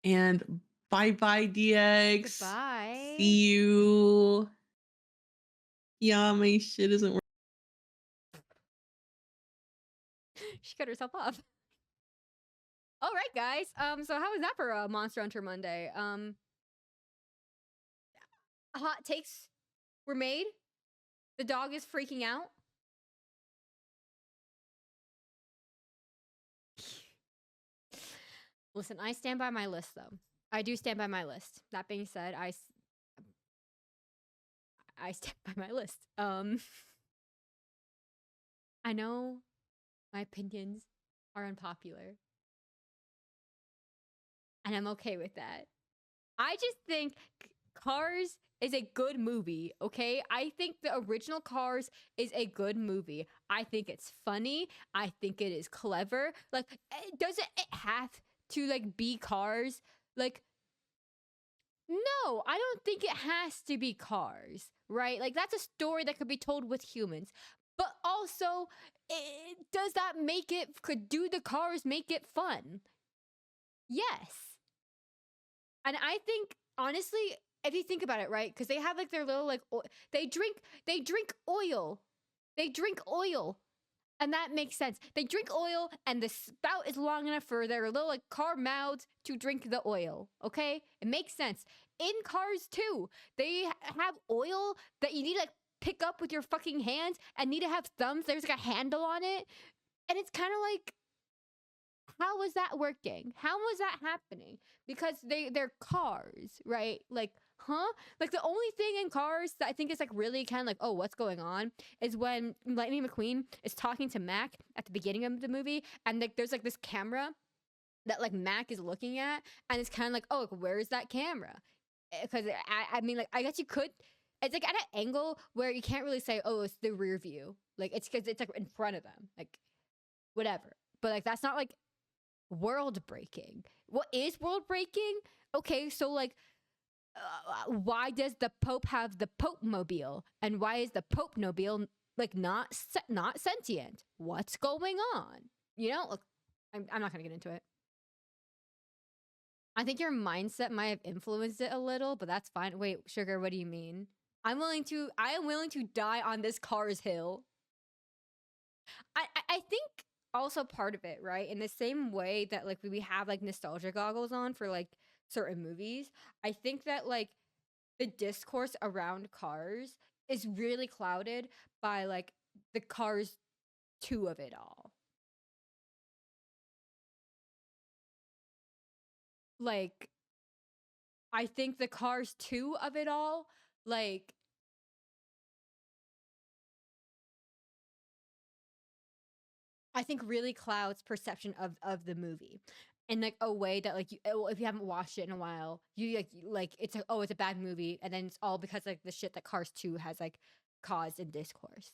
And bye bye, DX. Goodbye. See you. Yeah, my shit isn't working. She cut herself off. All right, guys. So how was that for Monster Hunter Monday? Hot takes were made. The dog is freaking out. Listen, I stand by my list, though. I do stand by my list. That being said, I stand by my list. I know my opinions are unpopular, and I'm okay with that. I just think Cars is a good movie, okay? I think the original Cars is a good movie. I think it's funny. I think it is clever. Like, doesn't it have to like be Cars? Like, no, I don't think it has to be Cars, right? Like, that's a story that could be told with humans. But also, does that make it, could do the Cars make it fun? Yes. And I think honestly, if you think about it, right? Because they have like their little like they drink oil. They drink oil. And that makes sense. They drink oil and the spout is long enough for their little like car mouths to drink the oil. Okay? It makes sense. In cars too, they have oil that you need to like pick up with your fucking hands and need to have thumbs. There's like a handle on it. And it's kind of like, how was that working? How was that happening? Because they're cars, right? Like, huh? Like the only thing in Cars that I think is like really kind of like, oh, what's going on is when Lightning McQueen is talking to Mac at the beginning of the movie, and like there's like this camera that like Mac is looking at, and it's kind of like, oh, like, where is that camera? Because I mean, like I guess you could. It's like at an angle where you can't really say, oh, it's the rear view. Like it's because it's like in front of them, like whatever. But like that's not like world breaking. What is world breaking? Okay, so like, why does the Pope have the Pope mobile, and why is the Pope mobile like not sentient? What's going on? You know, look, I'm not gonna get into it. I think your mindset might have influenced it a little, but that's fine. Wait, sugar, what do you mean? I am willing to die on this car's hill. I think also part of it, right? In the same way that like we have like nostalgia goggles on for like certain movies, I think that like the discourse around Cars is really clouded by like the Cars 2 of it all. Like I think the Cars 2 of it all, like I think really clouds perception of the movie in like a way that like you, if you haven't watched it in a while, like it's a, oh, it's a bad movie, and then it's all because like the shit that Cars 2 has like caused in discourse.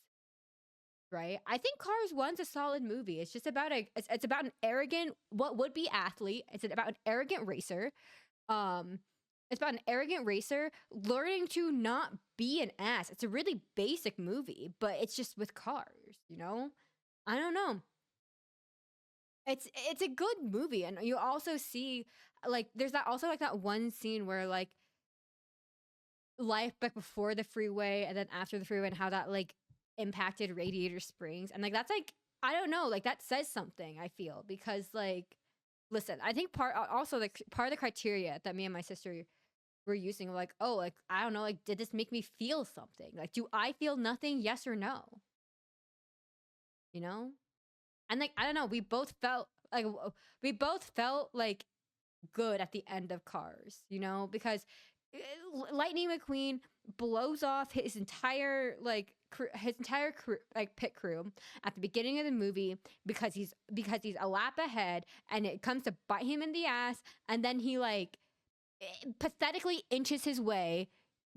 Right? I think Cars 1's a solid movie. It's just about it's about an arrogant what would be athlete. It's about an arrogant racer. Um it's about an arrogant racer learning to not be an ass. It's a really basic movie, but it's just with cars, you know? I don't know. It's a good movie, and you also see like there's that also like that one scene where like life like before the freeway and then after the freeway and how that like impacted Radiator Springs, and like that's like I don't know, like that says something. I feel because like listen, I think part also like part of the criteria that me and my sister were using like, oh, like I don't know, like did this make me feel something? Like do I feel nothing? Yes or no? You know? And like I don't know, we both felt like we both felt like good at the end of Cars, you know, because Lightning McQueen blows off his entire crew, like pit crew at the beginning of the movie because he's a lap ahead, and it comes to bite him in the ass, and then he like pathetically inches his way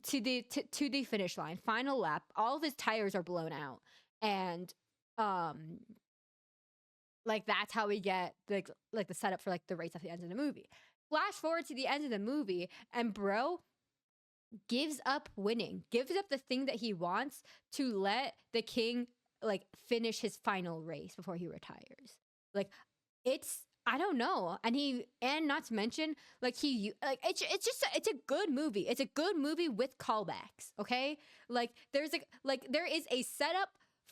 to the finish line, final lap. All of his tires are blown out, and um like that's how we get like the setup for like the race at the end of the movie. Flash forward to the end of the movie, and bro gives up winning, gives up the thing that he wants to let the king like finish his final race before he retires. Like it's I don't know. And not to mention, like like it's a good movie. It's a good movie with callbacks. Okay, like like there is a setup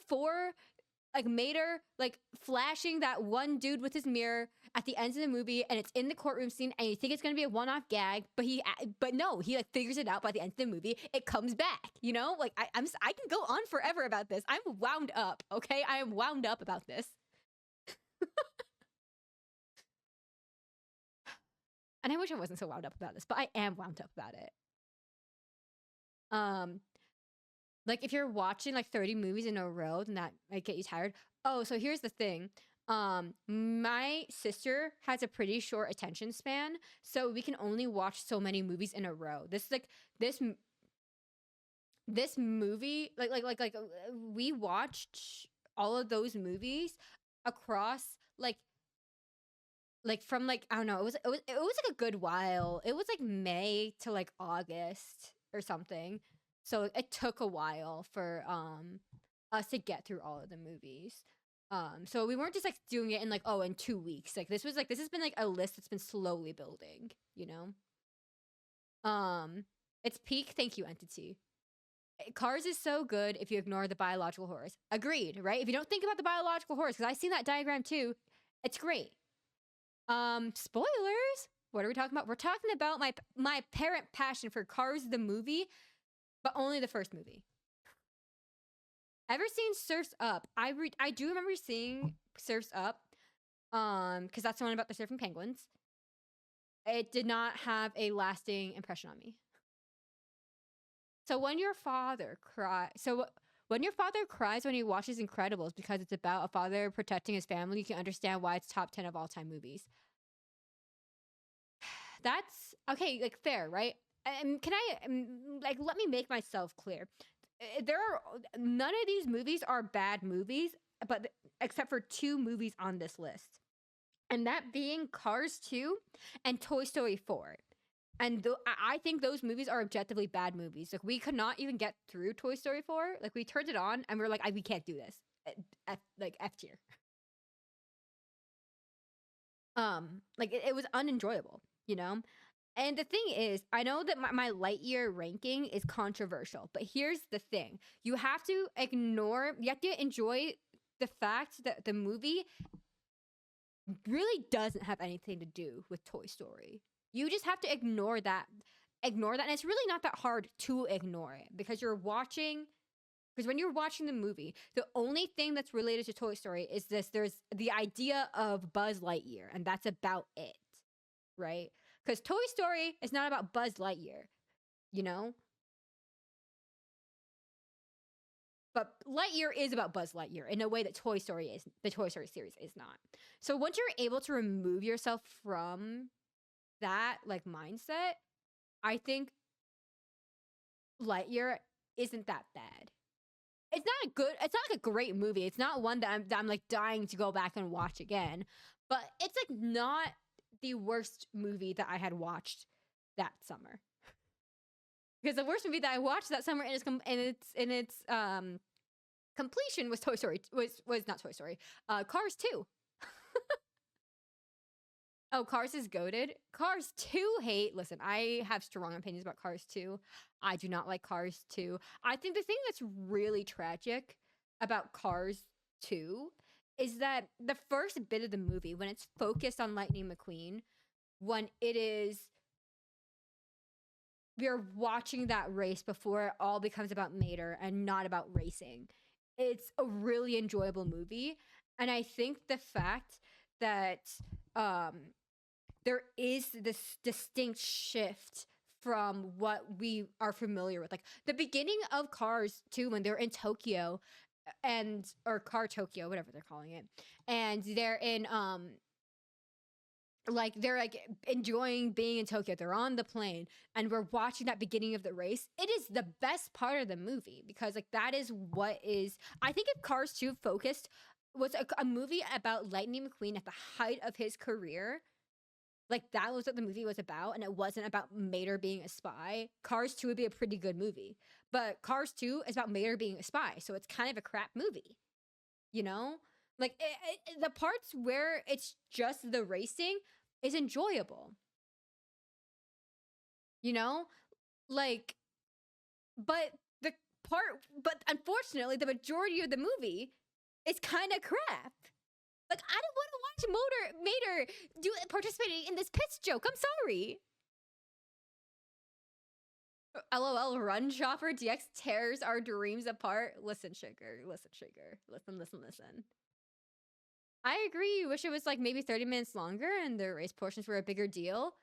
for like Mater like flashing that one dude with his mirror at the end of the movie, and it's in the courtroom scene, and you think it's gonna be a one-off gag, but no, he like figures it out by the end of the movie. It comes back, you know. Like I can go on forever about this. I'm wound up. Okay, I am wound up about this. And I wish I wasn't so wound up about this, but I am wound up about it. Um, like if you're watching like 30 movies in a row, then that might get you tired. Oh, so here's the thing. My sister has a pretty short attention span, so we can only watch so many movies in a row. This is like this this movie, we watched all of those movies across from like I don't know, it was like a good while. It was like May to like August or something. So it took a while for us to get through all of the movies. So we weren't just like doing it in like in 2 weeks. Like this has been like a list that's been slowly building, you know? It's peak, thank you, Entity. Cars is so good if you ignore the biological horrors. Agreed, right? If you don't think about the biological horrors, because I've seen that diagram too, it's great. Spoilers. What are we talking about? We're talking about my parent passion for Cars the movie, but only the first movie. Ever seen Surf's Up? I do remember seeing Surf's Up, because that's the one about the surfing penguins. It did not have a lasting impression on me. So when your father cries when he watches Incredibles because it's about a father protecting his family, you can understand why it's top 10 of all time movies. That's okay, like fair, right? And can I like let me make myself clear? There are none of these movies are bad movies, but except for two movies on this list, and that being Cars 2 and Toy Story 4. And I think those movies are objectively bad movies. Like we could not even get through Toy Story 4. Like we turned it on and we are like, we can't do this. F tier. Like it was unenjoyable, you know? And the thing is, I know that my Lightyear ranking is controversial, but here's the thing. You have to enjoy the fact that the movie really doesn't have anything to do with Toy Story. You just have to ignore that. And it's really not that hard to ignore it because when you're watching the movie, the only thing that's related to Toy Story is there's the idea of Buzz Lightyear, and that's about it, right? Because Toy Story is not about Buzz Lightyear, you know? But Lightyear is about Buzz Lightyear in a way that the Toy Story series is not. So once you're able to remove yourself from that like mindset, I think Lightyear isn't that bad. It's not like a great movie. It's not one that I'm like dying to go back and watch again. But it's like not the worst movie that I had watched that summer. Because the worst movie that I watched that summer in its completion was was not Toy Story. Cars 2. Oh, Cars is goated. Cars 2 hate. Listen, I have strong opinions about Cars 2. I do not like Cars 2. I think the thing that's really tragic about Cars 2 is that the first bit of the movie, when it's focused on Lightning McQueen, when we're watching that race before it all becomes about Mater and not about racing. It's a really enjoyable movie. And I think the fact that there is this distinct shift from what we are familiar with. Like the beginning of Cars 2 when they're in Tokyo or Car Tokyo, whatever they're calling it. And they're in they're like enjoying being in Tokyo. They're on the plane and we're watching that beginning of the race. It is the best part of the movie because like that is what is I think if Cars 2 was a movie about Lightning McQueen at the height of his career, like that was what the movie was about, and it wasn't about Mater being a spy, Cars 2 would be a pretty good movie. But Cars 2 is about Mater being a spy, so it's kind of a crap movie, you know? Like the parts where it's just the racing is enjoyable, you know? Like, but the but unfortunately, the majority of the movie is kind of crap. Like, I don't want to watch Mater do participating in this piss joke. I'm sorry. LOL, Run Shopper DX tears our dreams apart. Listen, Sugar. Listen, Sugar. Listen, listen, listen. I agree. You wish it was like maybe 30 minutes longer and the race portions were a bigger deal,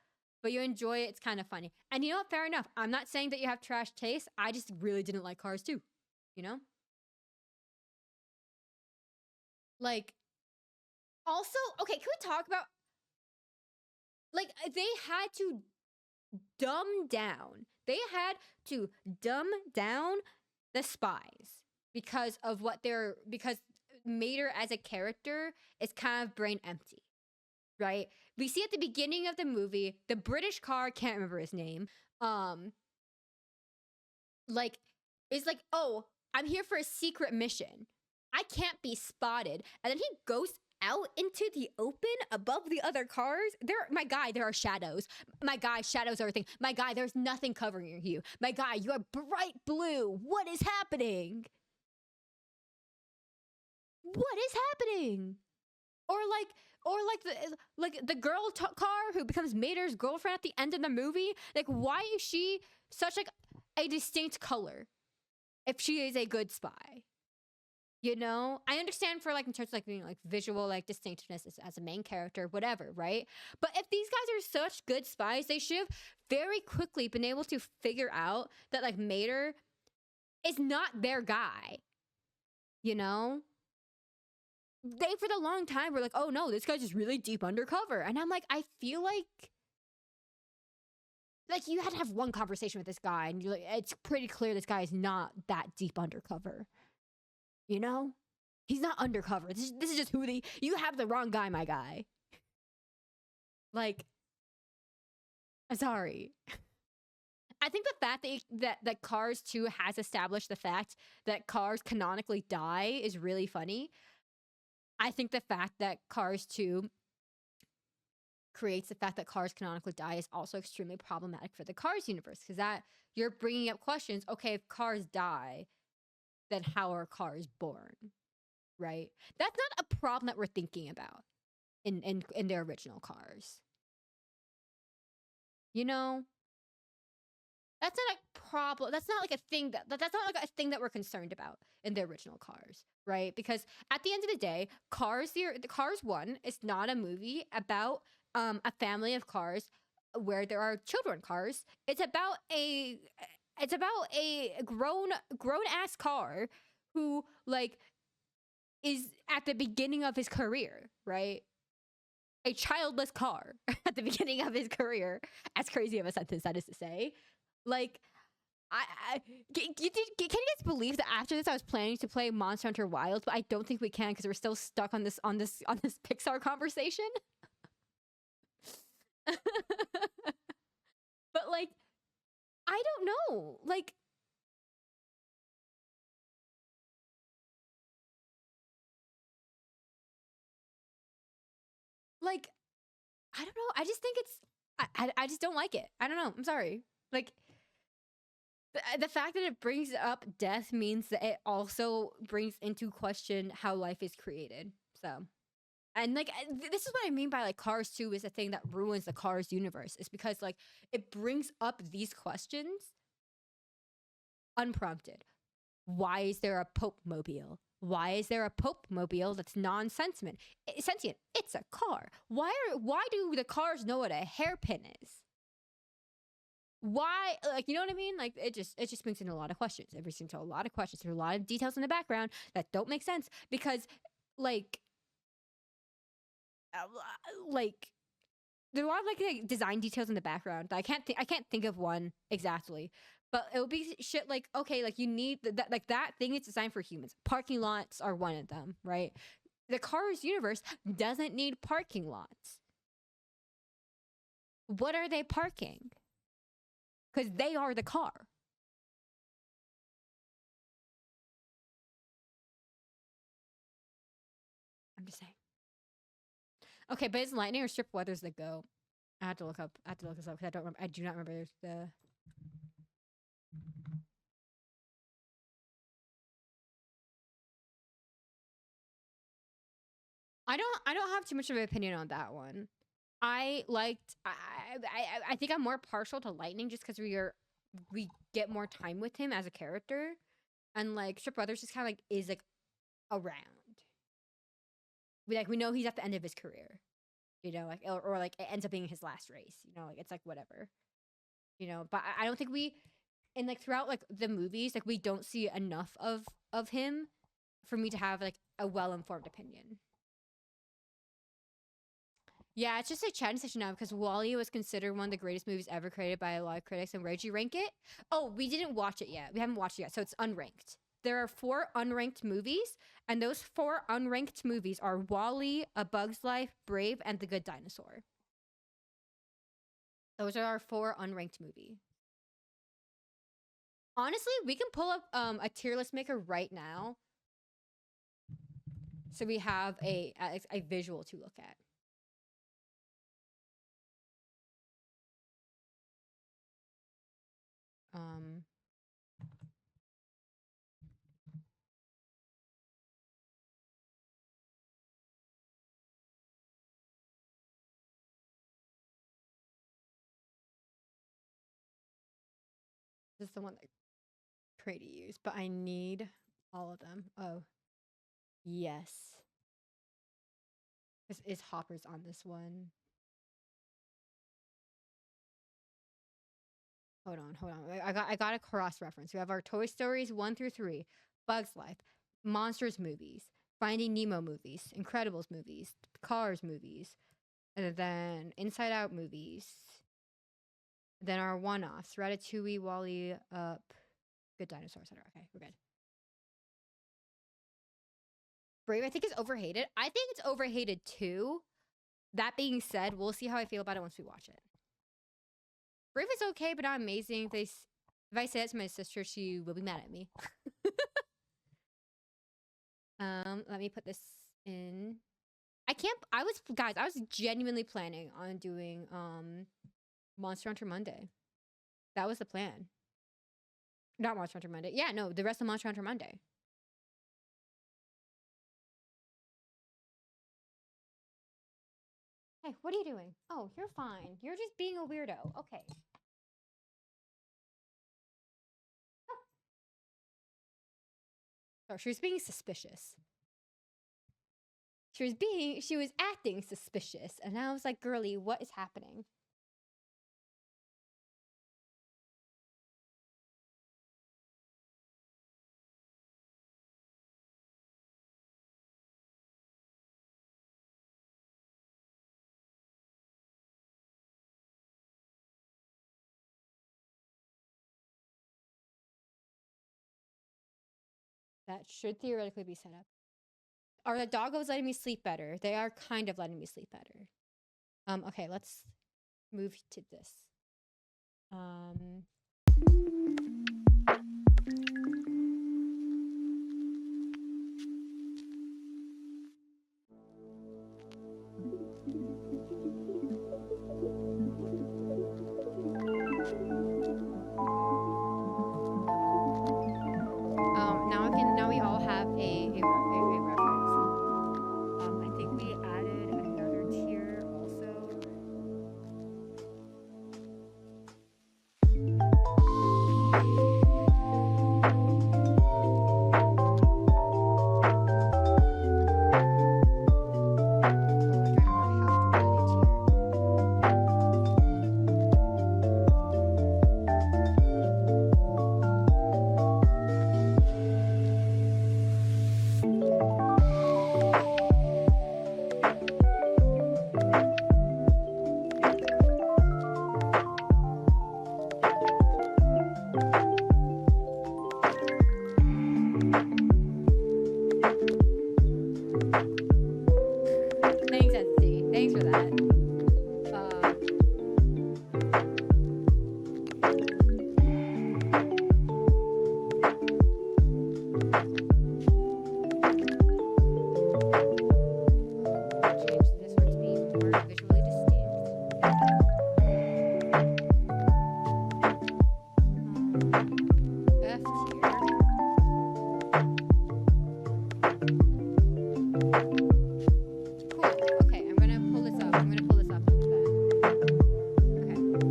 but you enjoy it. It's kind of funny. And you know what? Fair enough. I'm not saying that you have trash taste. I just really didn't like Cars too. You know? Like, also, okay, can we talk about like they had to dumb down. They had to dumb down the spies because of what they're because Mater as a character is kind of brain empty, right? We see at the beginning of the movie, the British car, can't remember his name, um, like is like, "Oh, I'm here for a secret mission. I can't be spotted." And then he goes out into the open above the other cars. My guy, there are shadows. My guy, shadows are a thing. My guy, there's nothing covering you. My guy, you are bright blue. What is happening? What is happening? Or the girl car who becomes Mater's girlfriend at the end of the movie. Like, why is she such like a distinct color if she is a good spy? You know, I understand for like in terms of like being like visual like distinctiveness as a main character, whatever, right? But if these guys are such good spies, they should have very quickly been able to figure out that like Mater is not their guy. You know, they for the long time were like, oh no, this guy's just really deep undercover, and I'm like, I feel like you had to have one conversation with this guy, and you're like, it's pretty clear this guy is not that deep undercover. You know? He's not undercover. This is just you have the wrong guy, my guy. Like, I'm sorry. I think the fact that Cars 2 has established the fact that cars canonically die is really funny. I think the fact that Cars 2 creates the fact that cars canonically die is also extremely problematic for the Cars universe, because that you're bringing up questions. Okay, if cars die, then how are cars born? Right? That's not a problem that we're thinking about in their original Cars. You know, that's not a problem. That's not like a thing that's not like a thing that we're concerned about in the original Cars, right? Because at the end of the day, the Cars 1 is not a movie about a family of cars where there are children cars. It's about a grown ass car who like is at the beginning of his career, right? A childless car at the beginning of his career. As crazy of a sentence that is to say. Like, can you guys believe that after this I was planning to play Monster Hunter Wilds, but I don't think we can because we're still stuck on this Pixar conversation. But like, I don't know. Like I don't know. I just think it's I just don't like it. I don't know. I'm sorry. Like the fact that it brings up death means that it also brings into question how life is created. So, and like this is what I mean by like Cars 2 is a thing that ruins the Cars universe. Is because like it brings up these questions unprompted. Why is there a Pope mobile? Why is there a Pope mobile that's non-sentient? Sentient. It's a car. Why do the cars know what a hairpin is? Why, like, you know what I mean? Like, it just brings in a lot of questions. It brings into a lot of questions. There's a lot of details in the background that don't make sense because, like, like there are a lot of like design details in the background. I can't think of one exactly, but it'll be shit like, okay, like you need that thing is designed for humans. Parking lots are one of them, right? The Cars universe doesn't need parking lots. What are they parking? Because they are the car. Okay, but is lightning or strip weather's the go? I have to look up. I have to look this up because I don't remember. I do not remember the. I don't have too much of an opinion on that one. I liked. I think I'm more partial to lightning just because we get more time with him as a character, and like strip weather's just kind of like is like around. We know he's at the end of his career, you know, like or like it ends up being his last race, you know, like it's like whatever, you know. But I don't think we and like throughout like the movies, like we don't see enough of him for me to have like a well-informed opinion. Yeah, it's just a chatting session now because Wall-E was considered one of the greatest movies ever created by a lot of critics. And where'd you rank it? Oh, we didn't watch it yet. We haven't watched it yet, so it's unranked. There are 4 unranked movies, and those 4 unranked movies are Wall-E, A Bug's Life, Brave, and The Good Dinosaur. Those are our 4 unranked movies. Honestly, we can pull up a tier list maker right now, so we have a visual to look at. This is the one that Crady used, but I need all of them. Oh, yes. This is Hopper's on this one. Hold on. I got a cross reference. We have our Toy Stories 1 through 3, Bugs Life, Monsters movies, Finding Nemo movies, Incredibles movies, Cars movies, and then Inside Out movies. Then our one-offs: Ratatouille, Wall-E, Up, Good Dinosaur, etc. Okay, we're good. Brave, I think, is overhated. I think it's overhated too. That being said, we'll see how I feel about it once we watch it. Brave is okay, but not amazing. If I say that to my sister, she will be mad at me. Let me put this in. I was genuinely planning on doing Monster Hunter Monday. That was the plan. Not Monster Hunter Monday. Yeah, no, the rest of Monster Hunter Monday. Hey, what are you doing? Oh, you're fine. You're just being a weirdo. Okay. Oh, she was being suspicious. She was acting suspicious. And I was like, girly, what is happening? That should theoretically be set up. Are the doggos letting me sleep better? They are kind of letting me sleep better. Okay, let's move to this. Now we all have a reference. I think we added another tier also.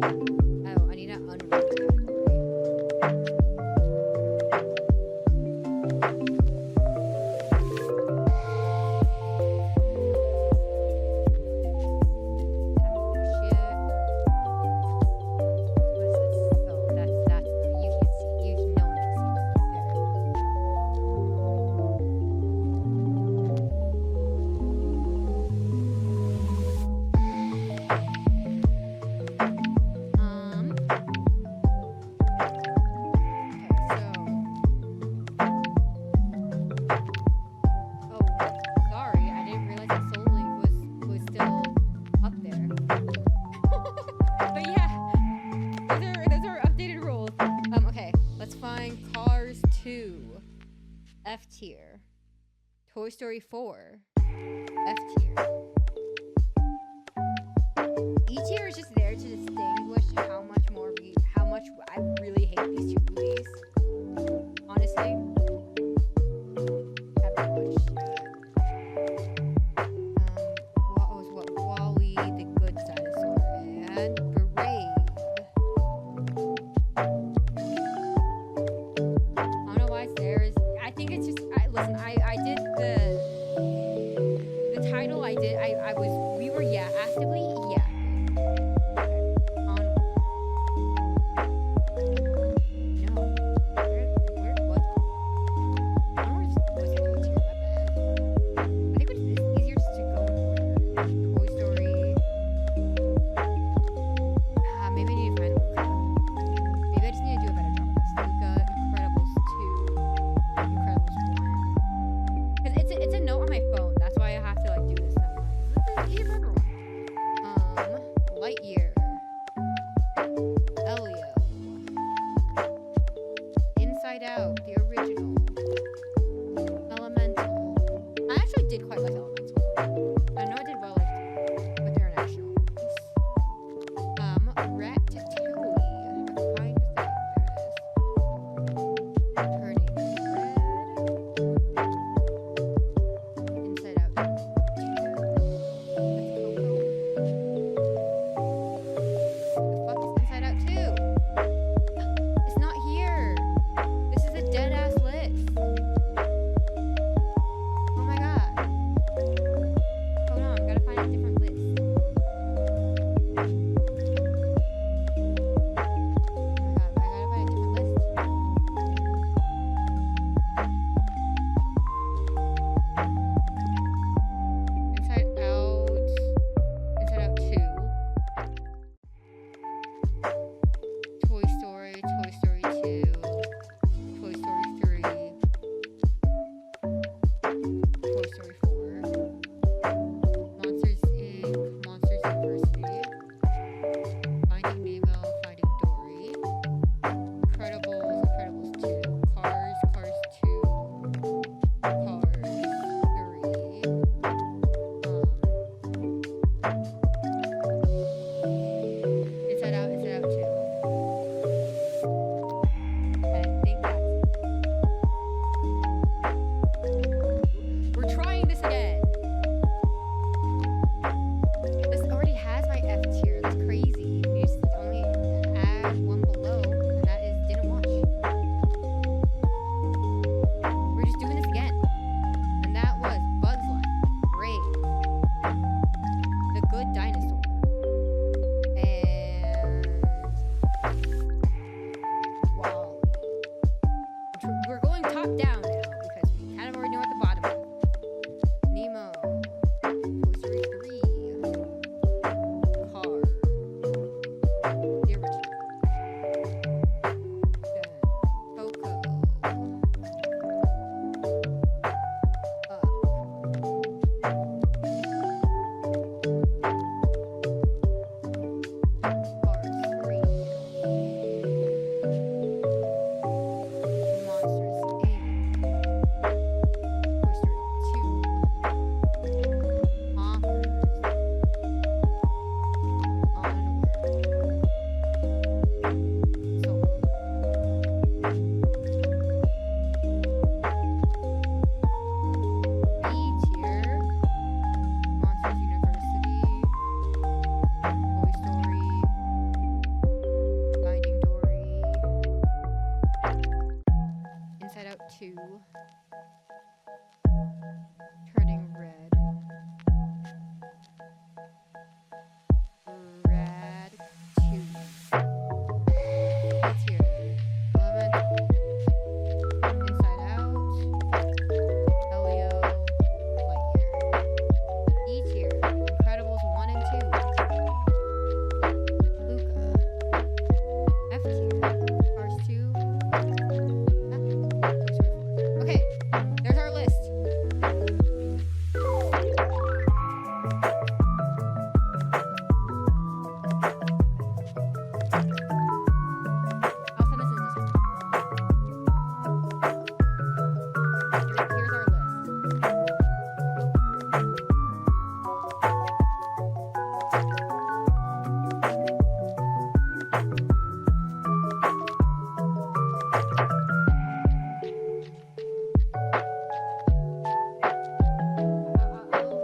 Oh, I need to unroll the category. Haven't pushed yet. What is this? Oh, that's you can't see. No one can see. Oh, sorry, I didn't realize that Soul Link was still up there. But yeah, those are updated rules. Okay, let's find Cars 2, F tier. Toy Story 4, F tier. E tier is just there to distinguish how much I really hate these two movies. Honestly. Haven't watched Wally, The Good Dinosaur, and Brave. I don't know why it's there. I think it's just listen. I did the title. We were actively yapping. I'll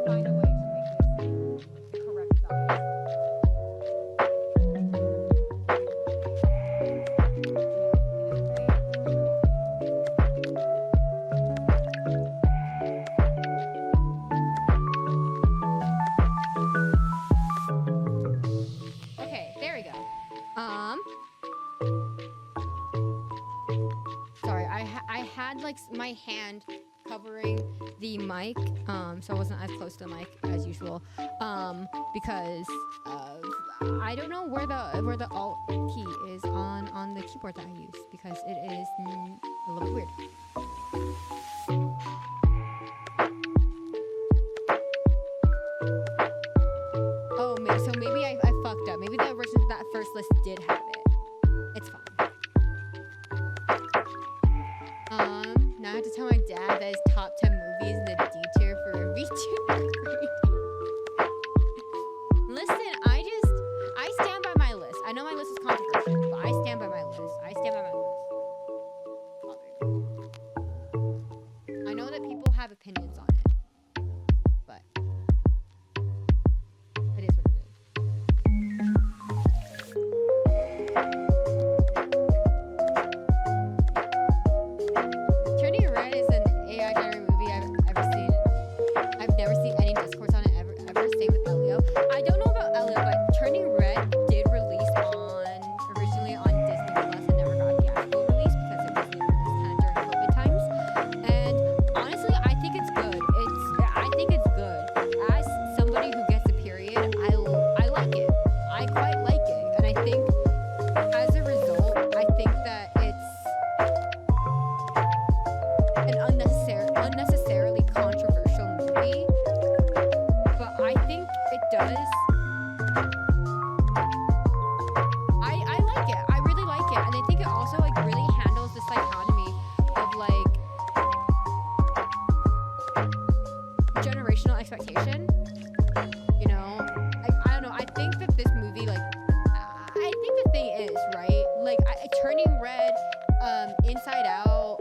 find a way to make this the correct size. Okay, there we go. Sorry, I had like my hand covering the mic, so I wasn't as close to the mic as usual, because of I don't know where the Alt key is on the keyboard that I use, because it is a little bit weird. Oh, so maybe I fucked up. Maybe the original that first list did have it. It's fine. Now I have to tell my dad that his top 10 movies in the D tier for a VTuber. Listen, I stand by my list. I know my list is controversial, but I stand by my list. I stand by my list. I know that people have opinions on it, but it is what it is. Turning Red is an AI generated movie I've ever seen. I've never seen any discourse on it ever. Same with Elio. I don't know about Elio, but Turning Red did release originally on Disney Plus and never got a theatrical release because it was released kind of during COVID times. And honestly, I think it's good. I think it's good. As somebody who gets a period, I like it. I quite like it, and I think as a result, I think that it's an unnecessarily controversial movie, but I think it does. I like it. I really like it, and I think it also like really handles this dichotomy of like generational expectation. You know, I don't know. I think that this movie, like, I think the thing is right. Like, Turning Red, Inside Out.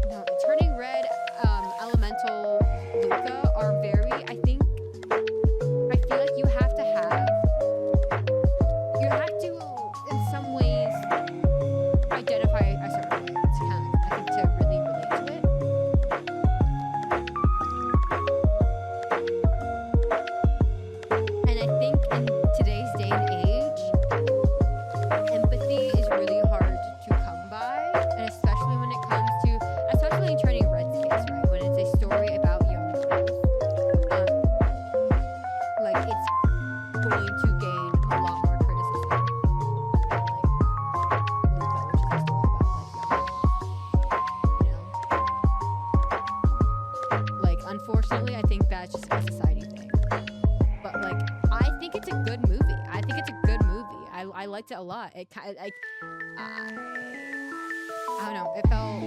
No, Turning Red, Elemental, Luca are very, I feel like you have to, in some ways, identify a certain way to kind of, I think, to really relate to it. And I think in today's day and age, empathy is really hard to come by, and especially when it comes to, especially in Turning Red's case, right, when it's a story about young girls, like it's going to gain a lot more criticism than like Luca, which is a story about like young girls, you know. Like, unfortunately, I think that's just a society thing. But like, I think it's a good movie. I liked it a lot. It kind of like, I don't know. It felt.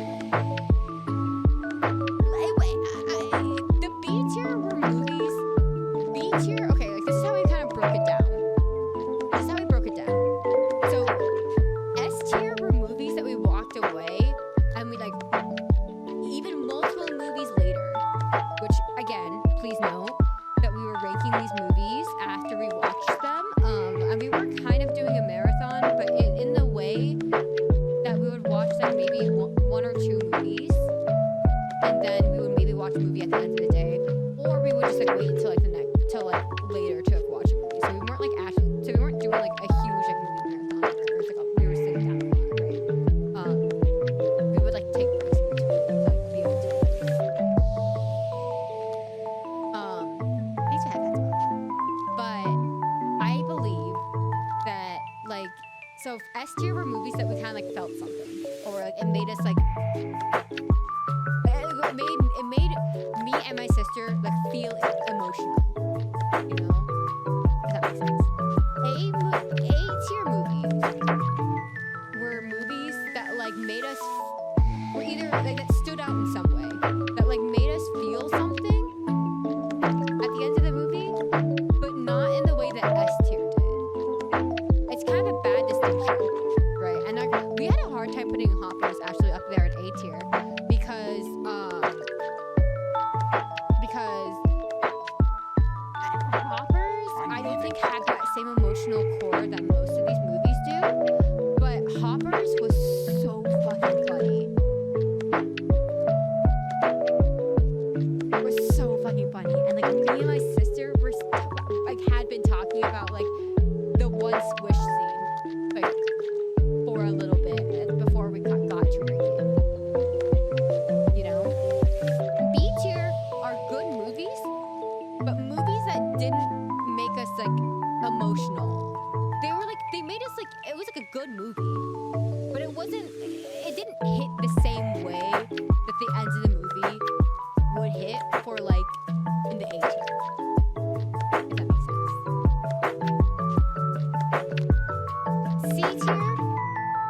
The B tier were movies. B tier. Okay, like this is how we kind of broke it down. So S tier were movies that we walked away and we like, even multiple movies later. Which again, please note that we were ranking these movies after we watched them. And we were kind of doing a marathon, but in the way that we would watch like maybe one or two movies, and then we would maybe watch a movie at the end of the day, or we would just like wait until like till like later to watch a movie. So we weren't like we weren't doing like a huge like movie marathon where it was like we were sitting down a lot, right? We would like take breaks in between to like be able to thanks for headphones, but I believe that like, so S tier were movies that we kind of like felt something, or like it made us like it made me and my sister like feel emotional, you know, if that makes sense. A tier movies were movies that like made us, were either like that stood out in some way, that like made us feel something at the end of the movie, but not in the way that S tier did. It's kind of a bad movie, but it wasn't. It didn't hit the same way that the ends of the movie would hit for like in the A tier. If that makes sense. C tier.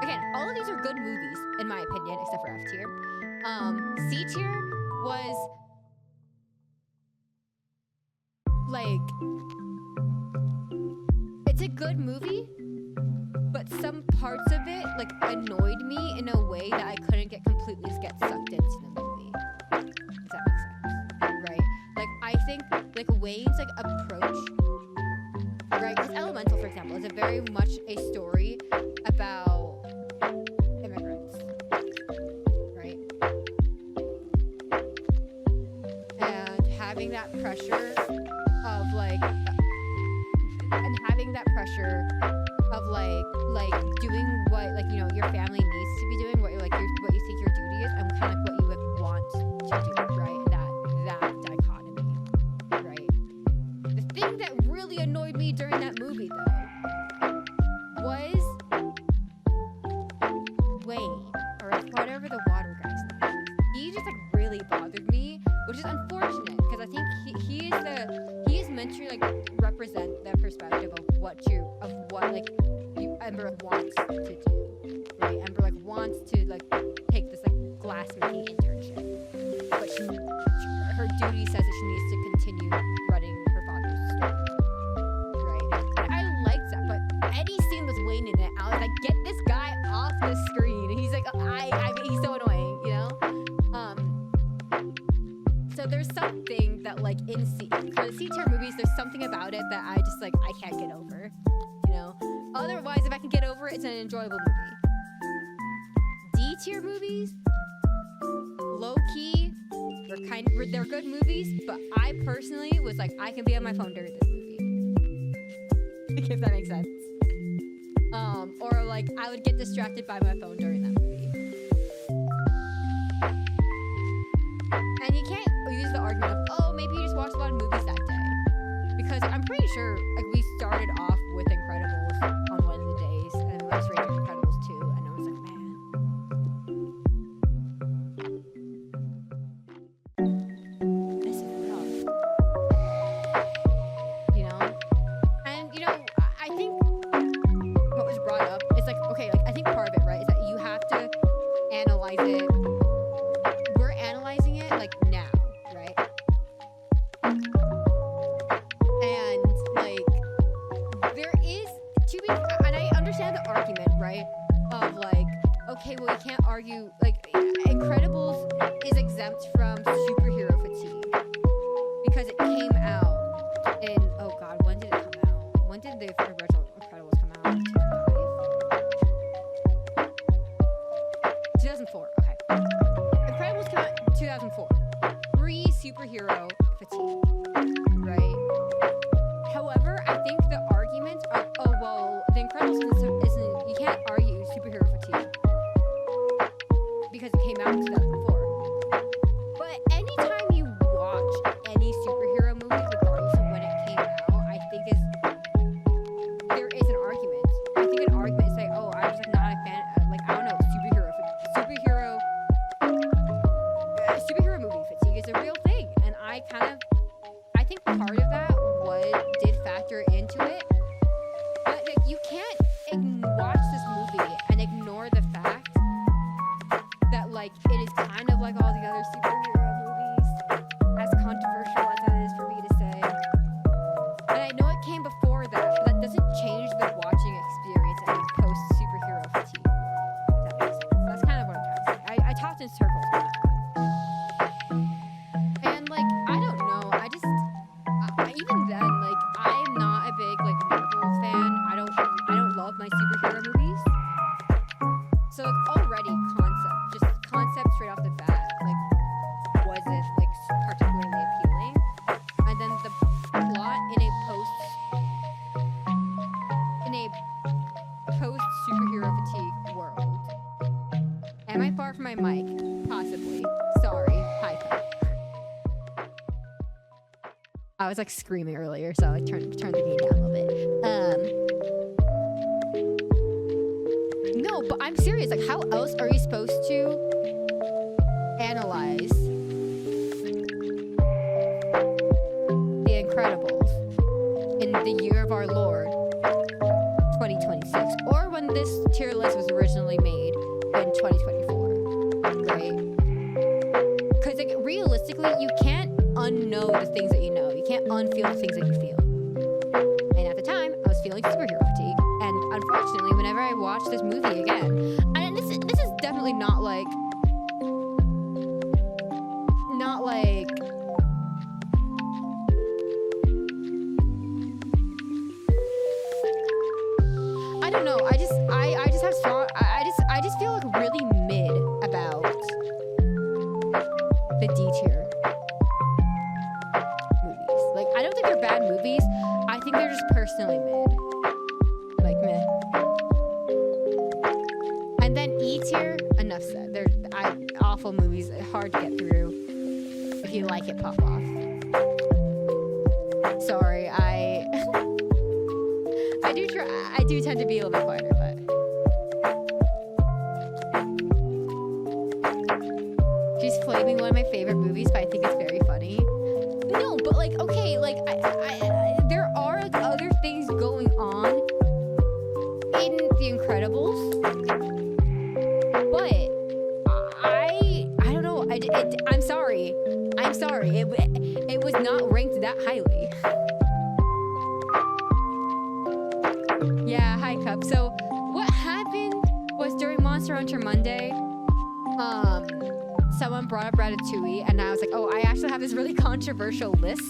Again, all of these are good movies in my opinion, except for F tier. C tier was like, it's a good movie, but some parts of it like annoyed me in a way that I couldn't completely get sucked into the movie. Does that make sense? Right? Like I think like Wayne's like approach, right? Because Elemental, for example, is a very much a story about immigrants, right? And having that pressure of like, and having that pressure of like doing what like you know your family needs to be doing, what you like what you think your duty is, and kind of what you like want to do, right? That dichotomy, right? The thing that really annoyed me during that movie though was Wayne, or whatever the water guy's name is. He just like really bothered me, which is unfortunate because I think he is meant to like represent the perspective of what like Ember wants to do, right? Ember like wants to like take this like glassmaking internship, but her duty says that she needs to continue running her father's store, right? And I liked that, but any scene with Wayne in it, I was like, get this guy off the screen. And he's like, he's so annoying, you know? So there's something that like in for the C tier movies, there's something about it that I just like I can't get over, you know. Otherwise, if I can get over it, it's an enjoyable movie. D tier movies, low key, they're good movies, but I personally was like I can be on my phone during this movie, if that makes sense. Or like I would get distracted by my phone during that movie. And you can't use the argument of, oh, maybe you just watched a lot of movies that day. Because I'm pretty sure like we started off with Incredibles on one of the days, and we just rated Incredibles 2, and I was like, man, this is rough. You know? And, you know, I think what was brought up is like, okay, like I think part of it, right, is that you have to analyze it. We're analyzing it like now, right? And like there is and I understand the argument, right? Of like, okay, well you can't argue like Incredibles is exempt from superhero fatigue because it came out in when did it come out? When did the original Incredibles come out? 2004. Okay. Incredibles came out in 2004. Pre-superhero fatigue, right? However, I think the argument of, oh, well, The Incredibles isn't you can't argue superhero fatigue because it came out in 2004. But anytime you watch any superhero movie, regardless of when it came out, I think there is an argument. I think an argument is like, oh, I'm just like not a fan, like, I don't know, superhero movie fatigue is a real thing, and I think part of that did factor into it, but like you can't watch this movie and ignore the fact that like it is kind of like all the other superhero movies, as controversial as that is for me to say. And I know it came before that, but that doesn't change the watching experience and post superhero fatigue. If that makes sense. That's kind of what I'm trying to say. I talked in circles with that. And like I don't know, even then, like I'm not a big like Marvel fan. I don't love my superhero movies. So like already concept straight off the bat, like wasn't like particularly appealing. And then the plot in a post superhero fatigue world. Am I far from my mic? Possibly. Sorry. Hi. I was like screaming earlier, so I turned the gain down a little bit. No, but I'm serious. Like, how else are you supposed to analyze The Incredibles in the year of our Lord, 2026, or when this tier list was originally made in 2024, right? Because like, realistically, you can't unknow the things that you know. You can't unfeel the things that you feel. And at the time, I was feeling superhero fatigue. And unfortunately, whenever I watch this movie again, and this is definitely not like I don't know. I just have strong. I just feel like really mid about the D tier movies. Like, I don't think they're bad movies. I think they're just personally mid. Like, meh. And then E tier, enough said. They're awful movies, hard to get through. If you like it, pop off. Sorry, I do tend to be a little bit quieter, but she's flaming one of my favorite movies, but I think it's very funny. No, but like, okay, like there are like other things going on in The Incredibles, but I don't know. I'm sorry. It was not ranked that highly. Yeah, hi Cup. So what happened was during Monster Hunter Monday, someone brought up Ratatouille, and I was like, oh, I actually have this really controversial list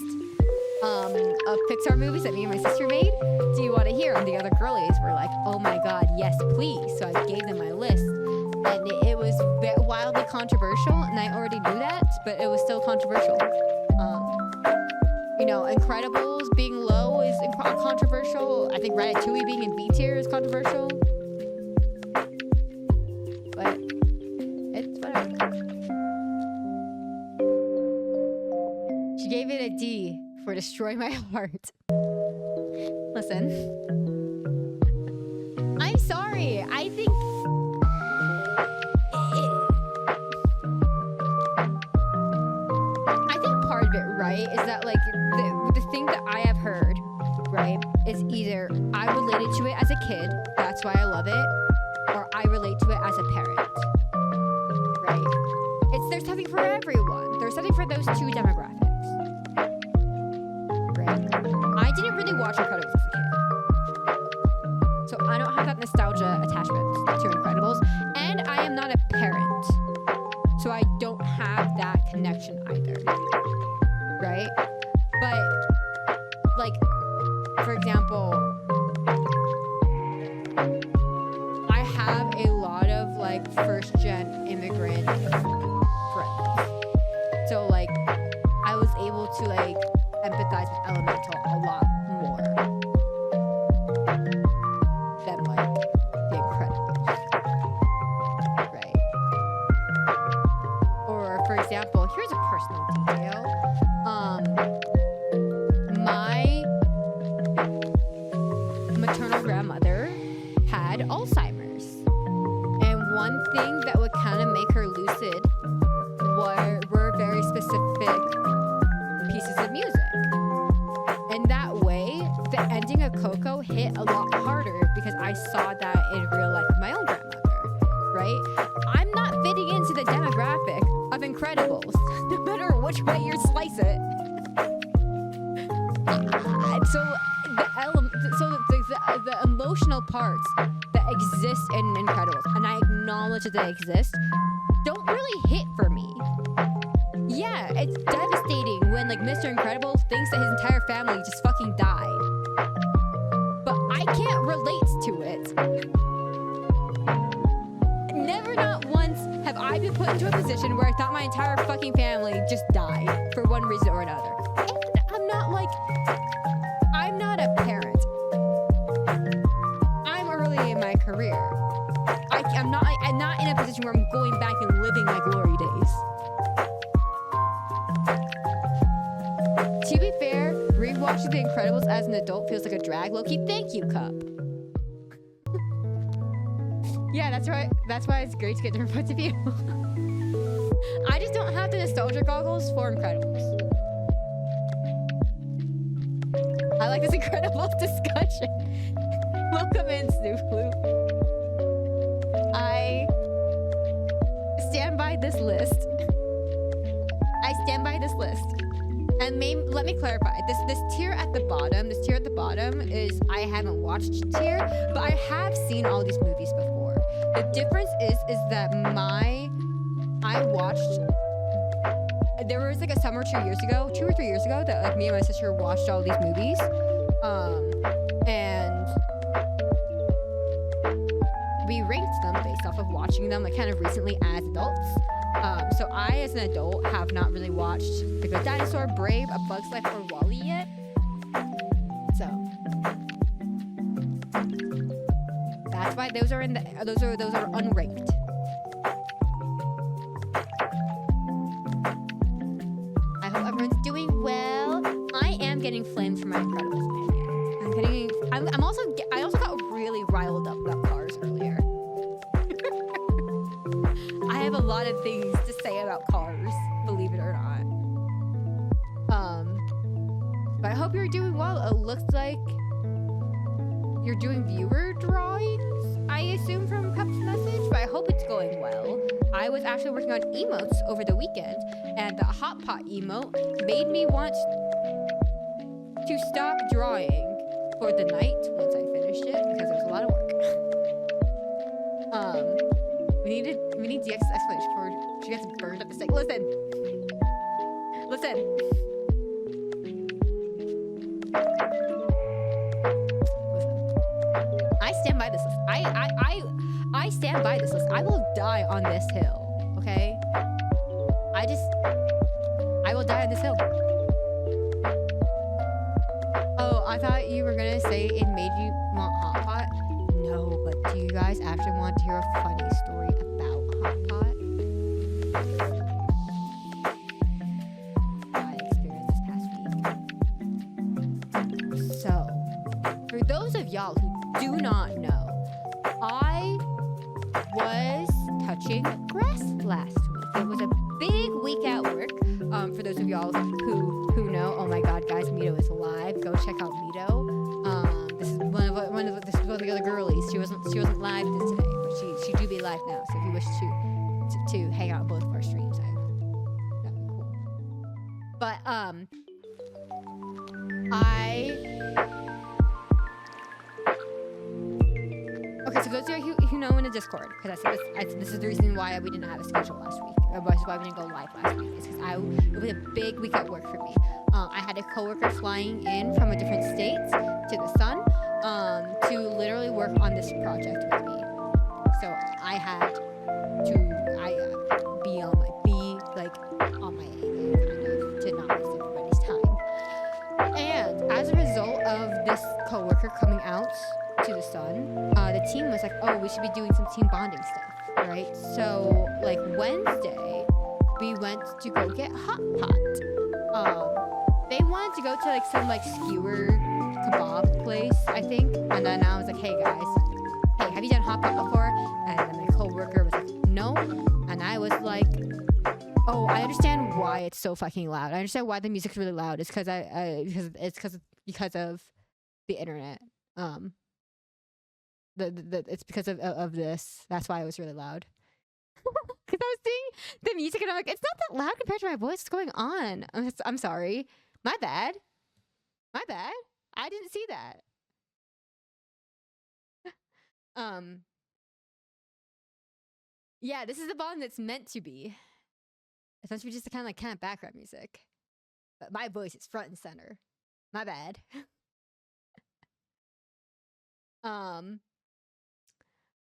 of Pixar movies that me and my sister made. Do you want to hear? And the other girlies were like, oh my god, yes, please. So I gave them my list, and it was wildly controversial, and I already knew that, but it was still controversial. You know, Incredibles being low is controversial. I think Ratatouille being in B tier is controversial. But it's whatever. She gave it a D for Destroy My Heart. Listen. I'm sorry. I think part of it, right, is that like the thing that I have heard, right, is either I related to it as a kid, that's why I love it, or I relate to it as a parent, right? There's something for everyone. There's something for those two demographics, right? I didn't really watch Incredibles as a kid, so I don't have that nostalgia attachment to Incredibles, and I am not a parent, so I don't have that connection either. Right? But, like, for example, I have a lot of, like, first-gen immigrant friends. So, like, I was able to, like, empathize with Elemental a lot more than, like, The Incredibles. Right? Or, for example, here's a personal detail. My maternal grandmother had Alzheimer's, and one thing that would kind of make her lucid were very specific pieces of music. And that way, the ending of Coco hit a lot harder because I saw that in real life with my own grandmother, right? I'm not fitting into the demographic of Incredibles, no matter which way you slice it. The emotional parts that exist in Incredibles, and I acknowledge that they exist, don't really hit for me. Yeah, it's devastating when like Mr. Incredible thinks that his entire family just fucking died, but I can't relate to it. Never, not once have I been put into a position where I thought my entire fucking family just died for one reason or another. And I'm not a parent. I'm early in my career. I'm not in a position where I'm going back and living my glory days. To be fair, rewatching The Incredibles as an adult feels like a drag. Low-key, thank you, Cup. Yeah, that's right. That's why it's great to get different points of view. I just don't have the nostalgia goggles for Incredibles. I like this Incredibles discussion. Welcome in, Snoop Loop. I stand by this list. I stand by this list. And let me clarify. This tier at the bottom, is I haven't watched tier, but I have seen all these movies before. The difference is that I watched. There was like a summer 2 or 3 years ago, that like me and my sister watched all these movies, and we ranked them based off of watching them like kind of recently as adults. So I, as an adult, have not really watched The Good Dinosaur, Brave, A Bug's Life, or WALL-E yet. So that's why those are unranked. I hope everyone's doing well. I am getting flamed for my Incredibles opinion. I also got really riled up about cars earlier. I have a lot of things to say about cars, believe it or not. But I hope you're doing well. It looks like you're doing viewer drawings, I assume, from Cup's message, but I hope it's going well. I was actually working on emotes over the weekend, and the hot pot emote made me want to stop drawing for the night once I finished it, because it was a lot of work. We need DX explanation before she gets burned at the stake. Listen. I stand by this list. I stand by this list. I will die on this hill. Okay? I will die on this hill. Oh, I thought you were gonna say it made you want Hot Pot. No, but do you guys actually want to hear a funny story about Hot Pot? I experienced this past week. So, for those of y'all who do not know, I was touching grass last week. It was a big week at work. For those of y'all who know, oh my god, guys, Mito is live. Go check out Mito. This is one of the other girlies. She wasn't live today, but she do be live now. So if you wish to hang out on both of our streams, that'd be cool. But okay, so those of you who know in the Discord, because this is the reason why we didn't have a schedule last week. This is why we didn't go live last week. Is because it was a big week at work for me. I had a coworker flying in from a different state to the sun to literally work on this project with me. So I had to be on my A game kind of to not waste everybody's time. And as a result of this coworker coming out to the sun, the team was like, oh, we should be doing some team bonding stuff, right? So like Wednesday, we went to go get Hot Pot. They wanted to go to like some like skewer kebab place, I think. And then I was like, hey guys, have you done Hot Pot before? And then my coworker was like, no. And I was like, oh, I understand why it's so fucking loud. I understand why the music's really loud. It's because because of the internet. It's because of this. That's why it was really loud. Because I was seeing the music and I'm like, it's not that loud compared to my voice. What's going on? I'm sorry. My bad. I didn't see that. Yeah, this is the volume that's meant to be. It's meant to be just kind of background music. But my voice is front and center. My bad.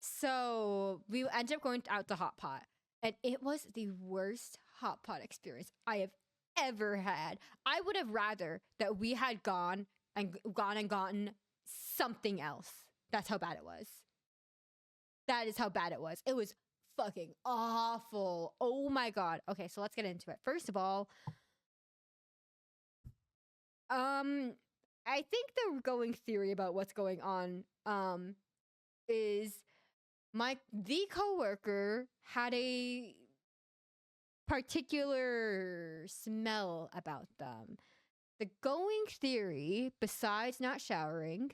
So we ended up going out to Hot Pot, and it was the worst Hot Pot experience I have ever had. I would have rather that we had gone and gotten something else. That's how bad it was. That is how bad it was. It was fucking awful. Oh my god. Okay, so let's get into it. First of all, I think the going theory about what's going on is the coworker had a particular smell about them. The going theory, besides not showering,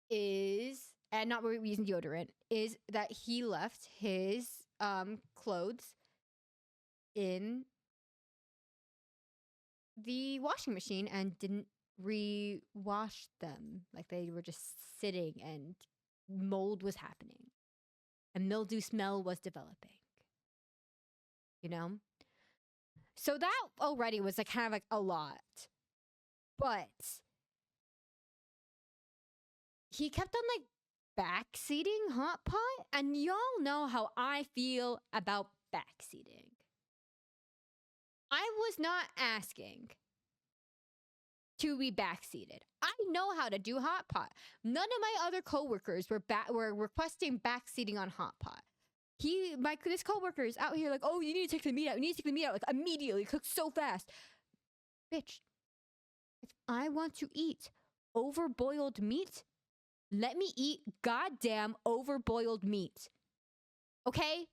is and not using deodorant, is that he left his clothes in the washing machine and didn't re-wash them. Like they were just sitting and mold was happening. And mildew smell was developing. You know? So that already was like kind of like a lot. But he kept on like backseating Hot Pot, and y'all know how I feel about backseating. I was not asking to be backseated. I know how to do Hot Pot. None of my other coworkers were requesting backseating on Hot Pot. This coworker is out here like, oh, you need to take the meat out. You need to take the meat out like immediately. Cook so fast. Bitch, if I want to eat overboiled meat, let me eat goddamn overboiled meat. Okay?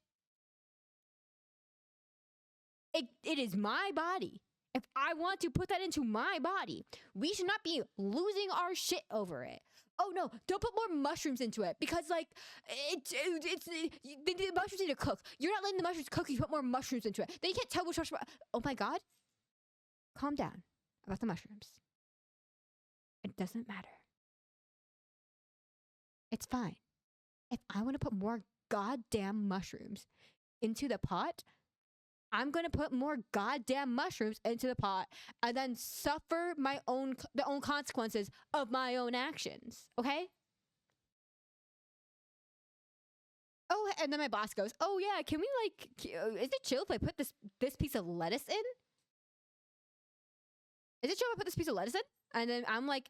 It is my body. If I want to put that into my body, we should not be losing our shit over it. Oh no, don't put more mushrooms into it because like the mushrooms need to cook. You're not letting the mushrooms cook. You put more mushrooms into it. Then you can't tell which mushrooms. Oh my god, calm down about the mushrooms. It doesn't matter. It's fine. If I want to put more goddamn mushrooms into the pot, I'm going to put more goddamn mushrooms into the pot and then suffer the own consequences of my own actions. Okay? Oh, and then my boss goes, oh yeah, can we like, is it chill if I put this piece of lettuce in? Is it chill if I put this piece of lettuce in? And then I'm like,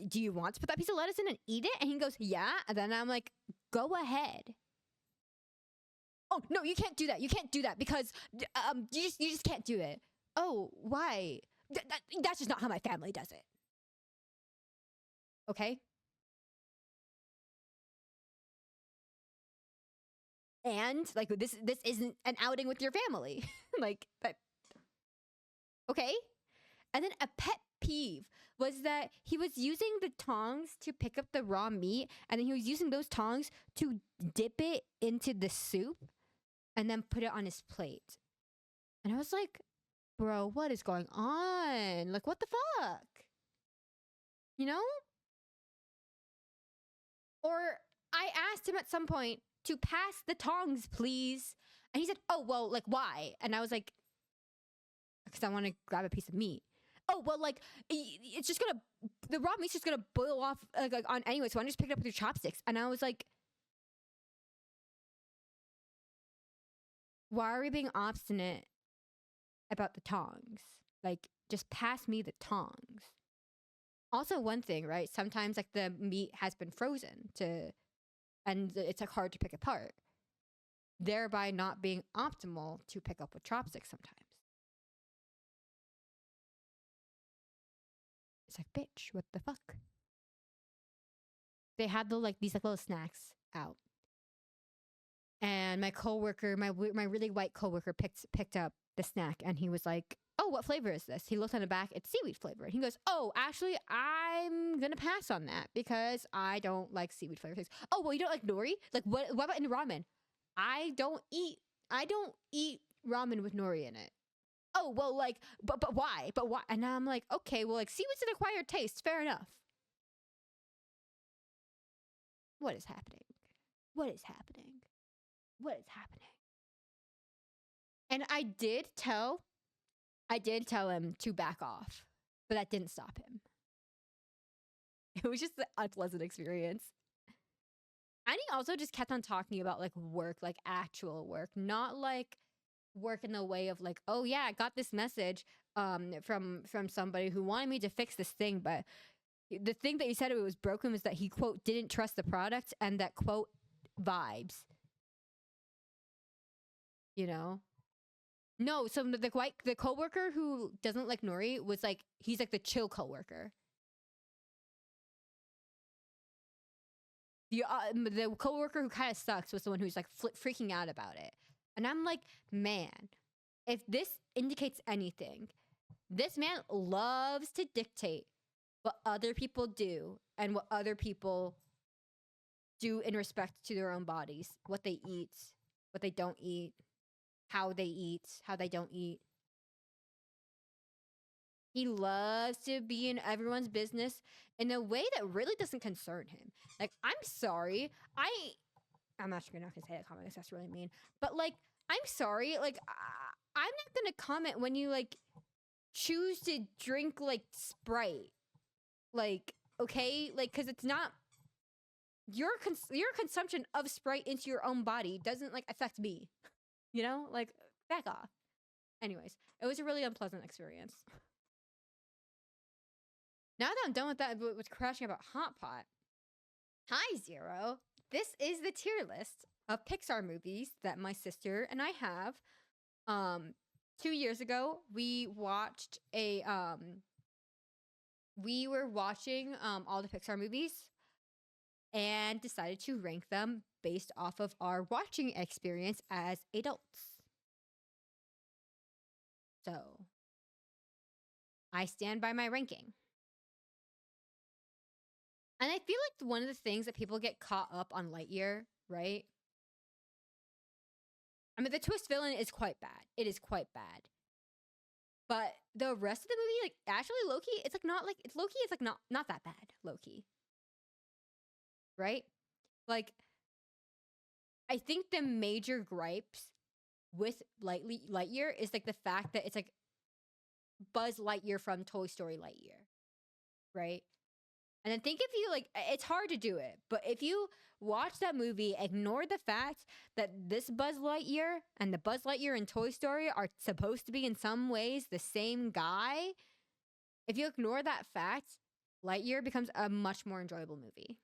do you want to put that piece of lettuce in and eat it? And he goes, yeah. And then I'm like, go ahead. Oh, no, you can't do that. You can't do that because you just can't do it. Oh, why? That's just not how my family does it. Okay? And like this isn't an outing with your family. Like that. Okay? And then a pet peeve was that he was using the tongs to pick up the raw meat, and then he was using those tongs to dip it into the soup and then put it on his plate. And I was like, bro, what is going on? Like, what the fuck? You know? Or I asked him at some point to pass the tongs, please. And he said, oh, well, like, why? And I was like, because I want to grab a piece of meat. Oh, well, like, it's just gonna, the raw meat's just gonna boil off like on anyway, so I just pick it up with your chopsticks. And I was like, why are we being obstinate about the tongs? Like, just pass me the tongs. Also, one thing, right? Sometimes, like, the meat has been frozen and it's like hard to pick apart, thereby not being optimal to pick up with chopsticks sometimes. It's like, bitch, what the fuck? They had these like little snacks out. And my coworker, my really white coworker picked up the snack and he was like, oh, what flavor is this? He looked on the back, it's seaweed flavor. And he goes, oh, actually, I'm gonna pass on that because I don't like seaweed flavor things. Oh, well, you don't like nori? Like, what about in ramen? I don't eat ramen with nori in it. Oh, well, like, but why? But why? And now I'm like, okay, well, like, seaweed's an acquired taste. Fair enough. What is happening? What is happening? What is happening? And I did tell him to back off, but that didn't stop him. It was just an unpleasant experience. And he also just kept on talking about like work, like actual work, not like work in the way of like, oh yeah, I got this message from somebody who wanted me to fix this thing, but the thing that he said it was broken was that he, quote, didn't trust the product and that, quote, vibes. You know? No, so the coworker who doesn't like nori was like, he's like the chill coworker. the coworker who kind of sucks was the one who's like freaking out about it. And I'm like, man, if this indicates anything, this man loves to dictate what other people do and what other people do in respect to their own bodies, what they eat, what they don't eat, how they don't eat. He loves to be in everyone's business in a way that really doesn't concern him. Like, I'm sorry. I'm actually not gonna say that comment because that's really mean. But like, I'm sorry. Like, I'm not gonna comment when you like choose to drink like Sprite. Like, okay, like, because it's not your consumption of Sprite into your own body doesn't like affect me. You know, like, back off. Anyways, it was a really unpleasant experience. Now that I'm done with that, with crashing about Hot Pot. Hi, Zero. This is the tier list of Pixar movies that my sister and I have. 2 years ago, we watched we were watching all the Pixar movies and decided to rank them based off of our watching experience as adults. So, I stand by my ranking. And I feel like one of the things that people get caught up on Lightyear, right? I mean, the twist villain is quite bad. It is quite bad. But the rest of the movie, like, actually, Loki, it's like not like Loki is like not that bad, Loki. Right? Like, I think the major gripes with Lightyear is like the fact that it's like Buzz Lightyear from Toy Story Lightyear. Right? And I think if you like, it's hard to do it, but if you watch that movie, ignore the fact that this Buzz Lightyear and the Buzz Lightyear in Toy Story are supposed to be in some ways the same guy. If you ignore that fact, Lightyear becomes a much more enjoyable movie.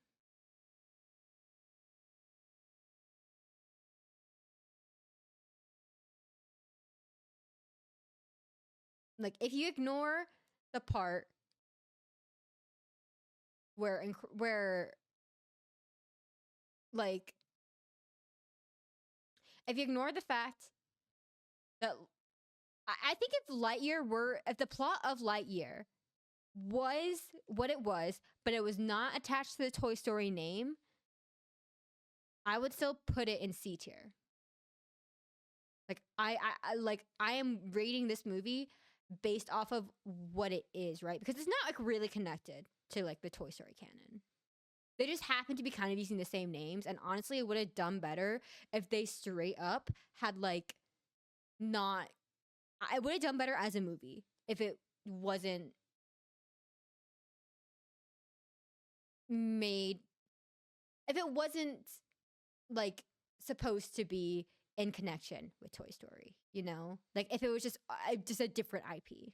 Like, if you ignore the part where like, if you ignore the fact that I think if the plot of Lightyear was what it was, but it was not attached to the Toy Story name, I would still put it in C tier. Like, I am rating this movie based off of what it is, right? Because it's not like really connected to like the Toy Story canon. They just happen to be kind of using the same names, and honestly, it would have done better if they straight up had like not. I would have done better as a movie if it wasn't made. If it wasn't like supposed to be in connection with Toy Story, you know? Like, if it was just a different IP.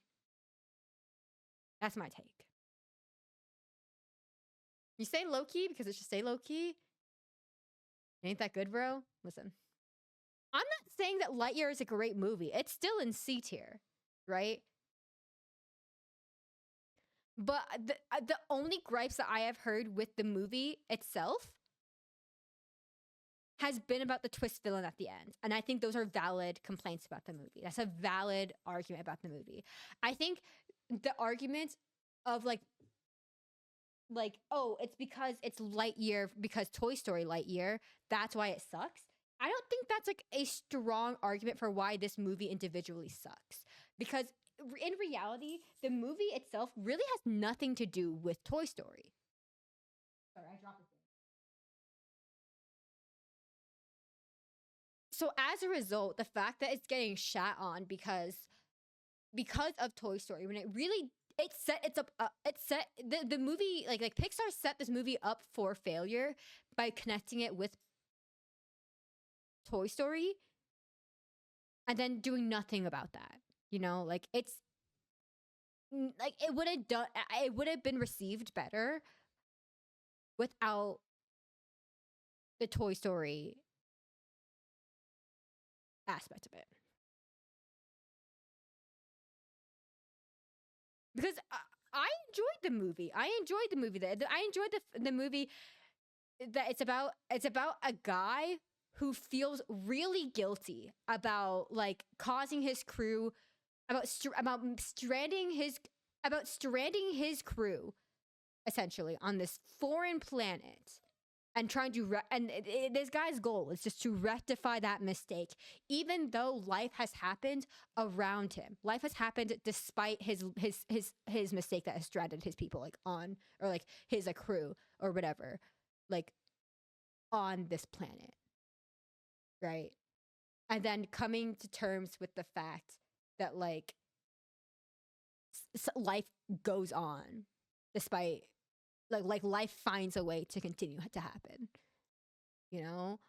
That's my take. You say low key because it should say low key. Ain't that good, bro? Listen, I'm not saying that Lightyear is a great movie. It's still in C tier, right? But the only gripes that I have heard with the movie itself has been about the twist villain at the end. And I think those are valid complaints about the movie. That's a valid argument about the movie. I think the argument of like, oh, it's because it's Lightyear, because Toy Story Lightyear, that's why it sucks. I don't think that's like a strong argument for why this movie individually sucks. Because in reality, the movie itself really has nothing to do with Toy Story. Sorry, I dropped it. So as a result, the fact that it's getting shat on because of Toy Story, when it really the movie like Pixar set this movie up for failure by connecting it with Toy Story and then doing nothing about that. You know, like it's like it would have been received better without the Toy Story aspect of it. Because I enjoyed the movie. I enjoyed the movie. I enjoyed the movie that it's about a guy who feels really guilty about like causing his crew about stranding his crew essentially on this foreign planet and trying to this guy's goal is just to rectify that mistake, even though life has happened around him. Life has happened despite his mistake that has stranded his people like on, or like his crew or whatever, like on this planet, right? And then coming to terms with the fact that like life goes on despite like life finds a way to continue to happen, you know.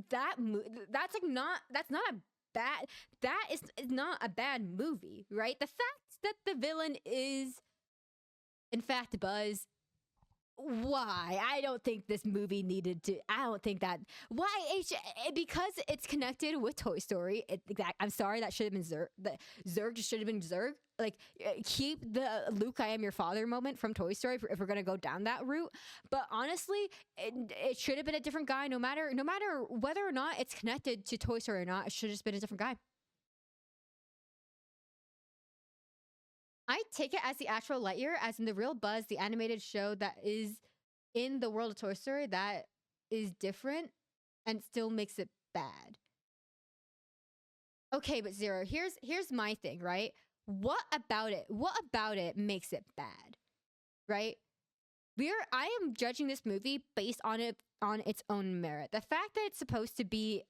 That's like not that's not a bad that is not a bad movie, right? The fact that the villain is in fact Buzz, why? I don't think this movie needed to. I don't think that. Why? Because it's connected with Toy Story. I'm sorry, that should have been Zurg. Zurg should have been Zurg. Like, keep the Luke, I am your father moment from Toy Story if we're gonna go down that route. But honestly, it should have been a different guy. No matter whether or not it's connected to Toy Story or not, it should have just been a different guy. I take it as the actual Lightyear, as in the real Buzz, the animated show that is in the world of Toy Story that is different and still makes it bad. Okay, but Zero, here's my thing, right? What about it? What about it makes it bad? Right? I am judging this movie based on its own merit. The fact that it's supposed to be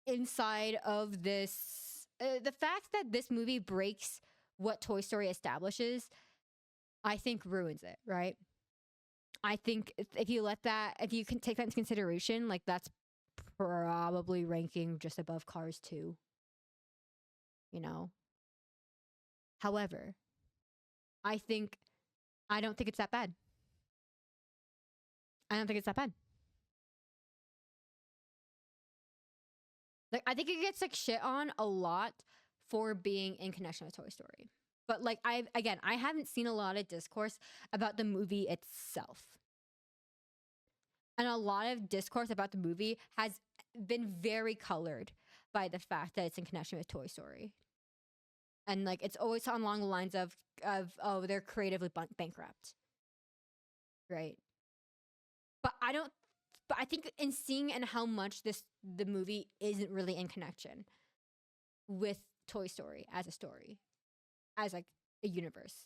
inside of this the fact that this movie breaks what Toy Story establishes, I think ruins it, right? I think if you can take that into consideration, like that's probably ranking just above Cars 2, you know? However, I think, I don't think it's that bad. I don't think it's that bad. Like, I think it gets like shit on a lot for being in connection with Toy Story. But like, I haven't seen a lot of discourse about the movie itself. And a lot of discourse about the movie has been very colored by the fact that it's in connection with Toy Story. And like, it's always along the lines of oh, they're creatively bankrupt. Right? But I think in seeing and how much the movie isn't really in connection with Toy Story as a story, as like a universe,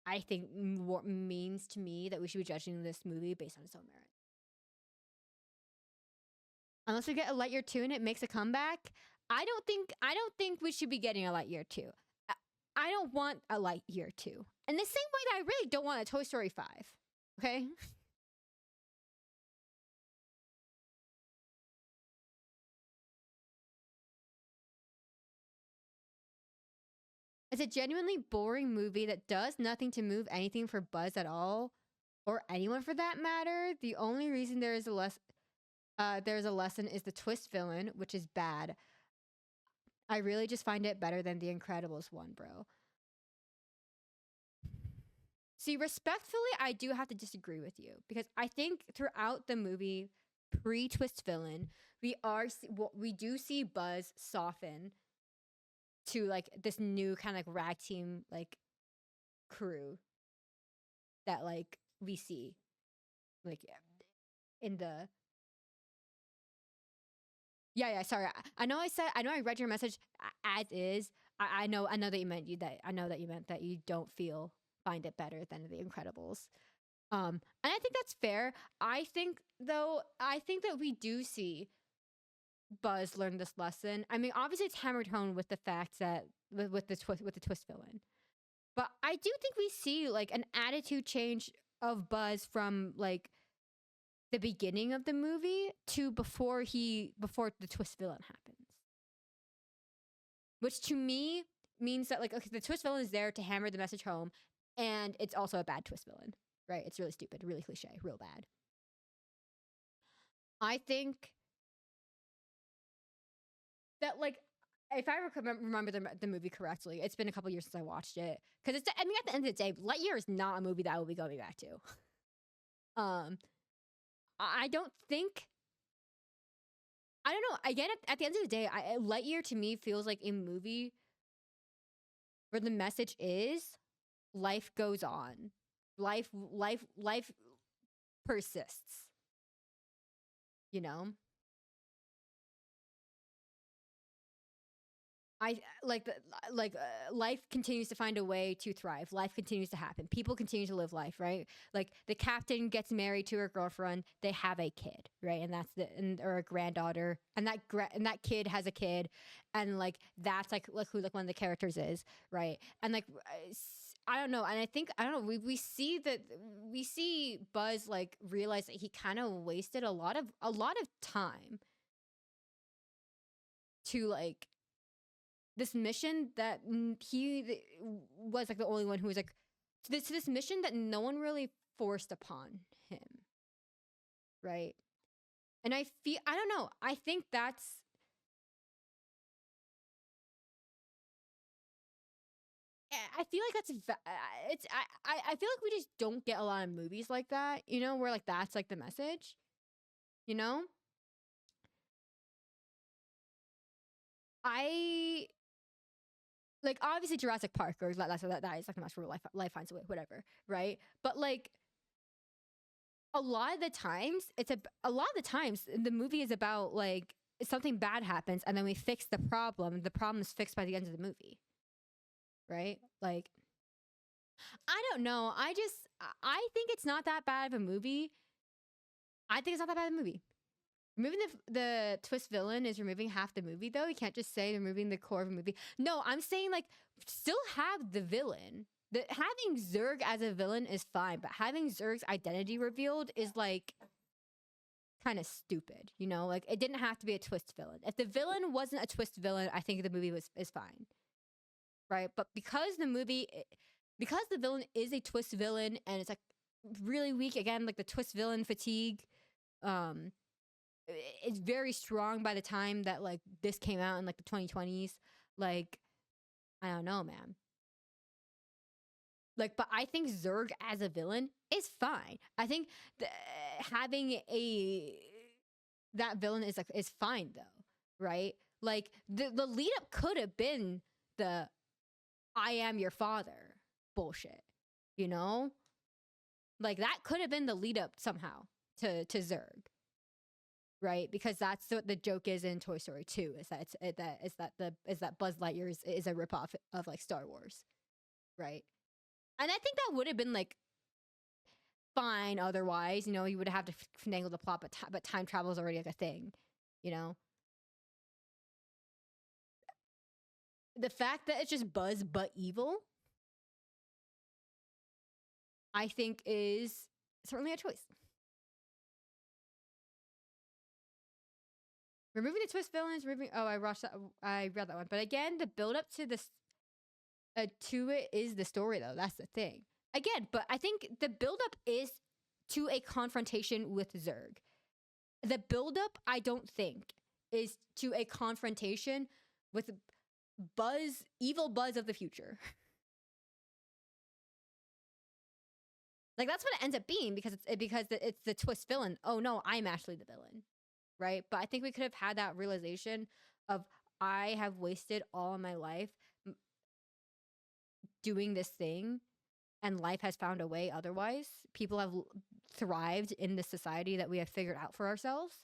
I think what means to me that we should be judging this movie based on its own merit. Unless we get a Lightyear 2 and it makes a comeback, I don't think we should be getting a Lightyear 2. I don't want a Lightyear 2. In the same way that I really don't want a Toy Story 5. Okay? It's a genuinely boring movie that does nothing to move anything for Buzz at all, or anyone for that matter. The only reason there's a lesson is the twist villain, which is bad. I really just find it better than The Incredibles one, bro. See, respectfully, I do have to disagree with you because I think throughout the movie, pre-twist villain, we do see Buzz soften to like this new kind of like rag team like crew that like we see like in the yeah, sorry, I know I read your message as is. I know that you meant that you don't find it better than The Incredibles. And I think that's fair. I think that we do see Buzz learn this lesson. I mean, obviously it's hammered home with the fact that with the twist villain. But I do think we see like an attitude change of Buzz from like the beginning of the movie to before the twist villain happens. Which to me means that like, okay, the twist villain is there to hammer the message home, and it's also a bad twist villain, right? It's really stupid, really cliche, real bad. I think that like, if I remember the movie correctly, it's been a couple years since I watched it. Because at the end of the day, Lightyear is not a movie that I will be going back to. Um, I don't think. I don't know. Again, at the end of the day, Lightyear to me feels like a movie where the message is life goes on, life persists. You know, I like the life continues to find a way to thrive. Life continues to happen. People continue to live life, right? Like the captain gets married to her girlfriend. They have a kid, right? And that's or a granddaughter, and and that kid has a kid, and like that's like who like one of the characters is, right? And like I don't know, and I don't know. We see Buzz like realize that he kind of wasted a lot of time to like this mission that was like the only one who was like to this mission that no one really forced upon him, right? And I don't know, I think that's I feel like it's I feel like we just don't get a lot of movies like that, you know, where like that's like the message, you know. I like obviously Jurassic Park or that is like the message where life finds a way, whatever, right? But like a lot of the times a lot of the times the movie is about like something bad happens and then we fix the problem is fixed by the end of the movie, right? Like I don't know, I think it's not that bad of a movie. I think it's not that bad of a movie. Removing the twist villain is removing half the movie, though. You can't just say removing the core of a movie. No, I'm saying like still have the villain. Having Zurg as a villain is fine, but having Zurg's identity revealed is like kind of stupid, you know? Like it didn't have to be a twist villain. If the villain wasn't a twist villain, I think the movie is fine, right? But because the villain is a twist villain and it's like really weak again, like the twist villain fatigue. Um, it's very strong by the time that like this came out in like the 2020s. Like I don't know, man. Like, but I think Zurg as a villain is fine. I think having a that villain is fine though, right? Like the lead up could have been the I am your father bullshit, you know? Like that could have been the lead up somehow to Zurg, right? Because that's what the joke is in Toy Story 2 is that is that Buzz Lightyear is a ripoff of like Star Wars, right? And I think that would have been like fine otherwise, you know, you would have to finagle the plot, but time travel is already like a thing, you know. The fact that it's just Buzz but evil, I think is certainly a choice. Removing the twist villains, I read that one, but again, the build up to this to it is the story though. That's the thing. Again, but I think the build up is to a confrontation with Zurg. The build up, I don't think, is to a confrontation with Buzz, evil Buzz of the future. Like that's what it ends up being because it's the twist villain. Oh no, I'm actually the villain, right? But I think we could have had that realization of I have wasted all of my life doing this thing and life has found a way otherwise. People have thrived in this society that we have figured out for ourselves.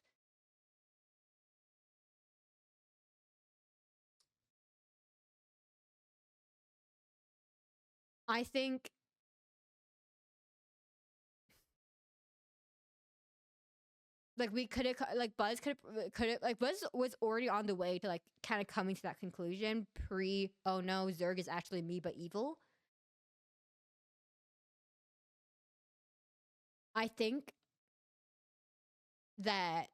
I think like we could have like Buzz could have like Buzz was already on the way to like kind of coming to that conclusion pre oh no Zurg is actually me but evil. I think that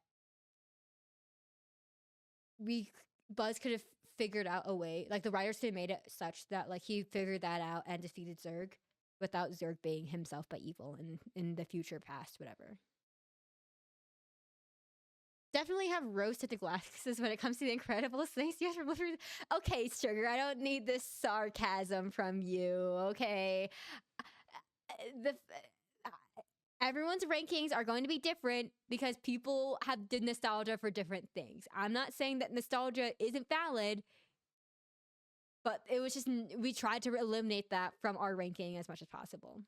we Buzz could have figured out a way like the writers could have made it such that like he figured that out and defeated Zurg without Zurg being himself but evil in the future past whatever. Definitely have rose tinted glasses when it comes to the Incredibles. Thanks, yes, for listening. Okay, Sugar, I don't need this sarcasm from you. Okay, the Everyone's rankings are going to be different because people have the nostalgia for different things. I'm not saying that nostalgia isn't valid, but it was just we tried to eliminate that from our ranking as much as possible.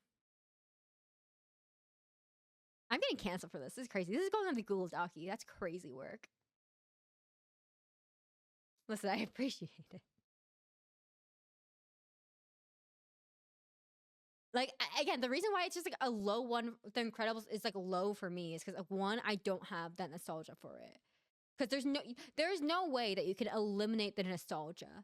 I'm getting canceled for this. This is crazy. This is going on the Google Docky. That's crazy work. Listen, I appreciate it. Like again, the reason why it's just like a low one, The Incredibles is like low for me is because one, I don't have that nostalgia for it. Because there's no way that you can eliminate the nostalgia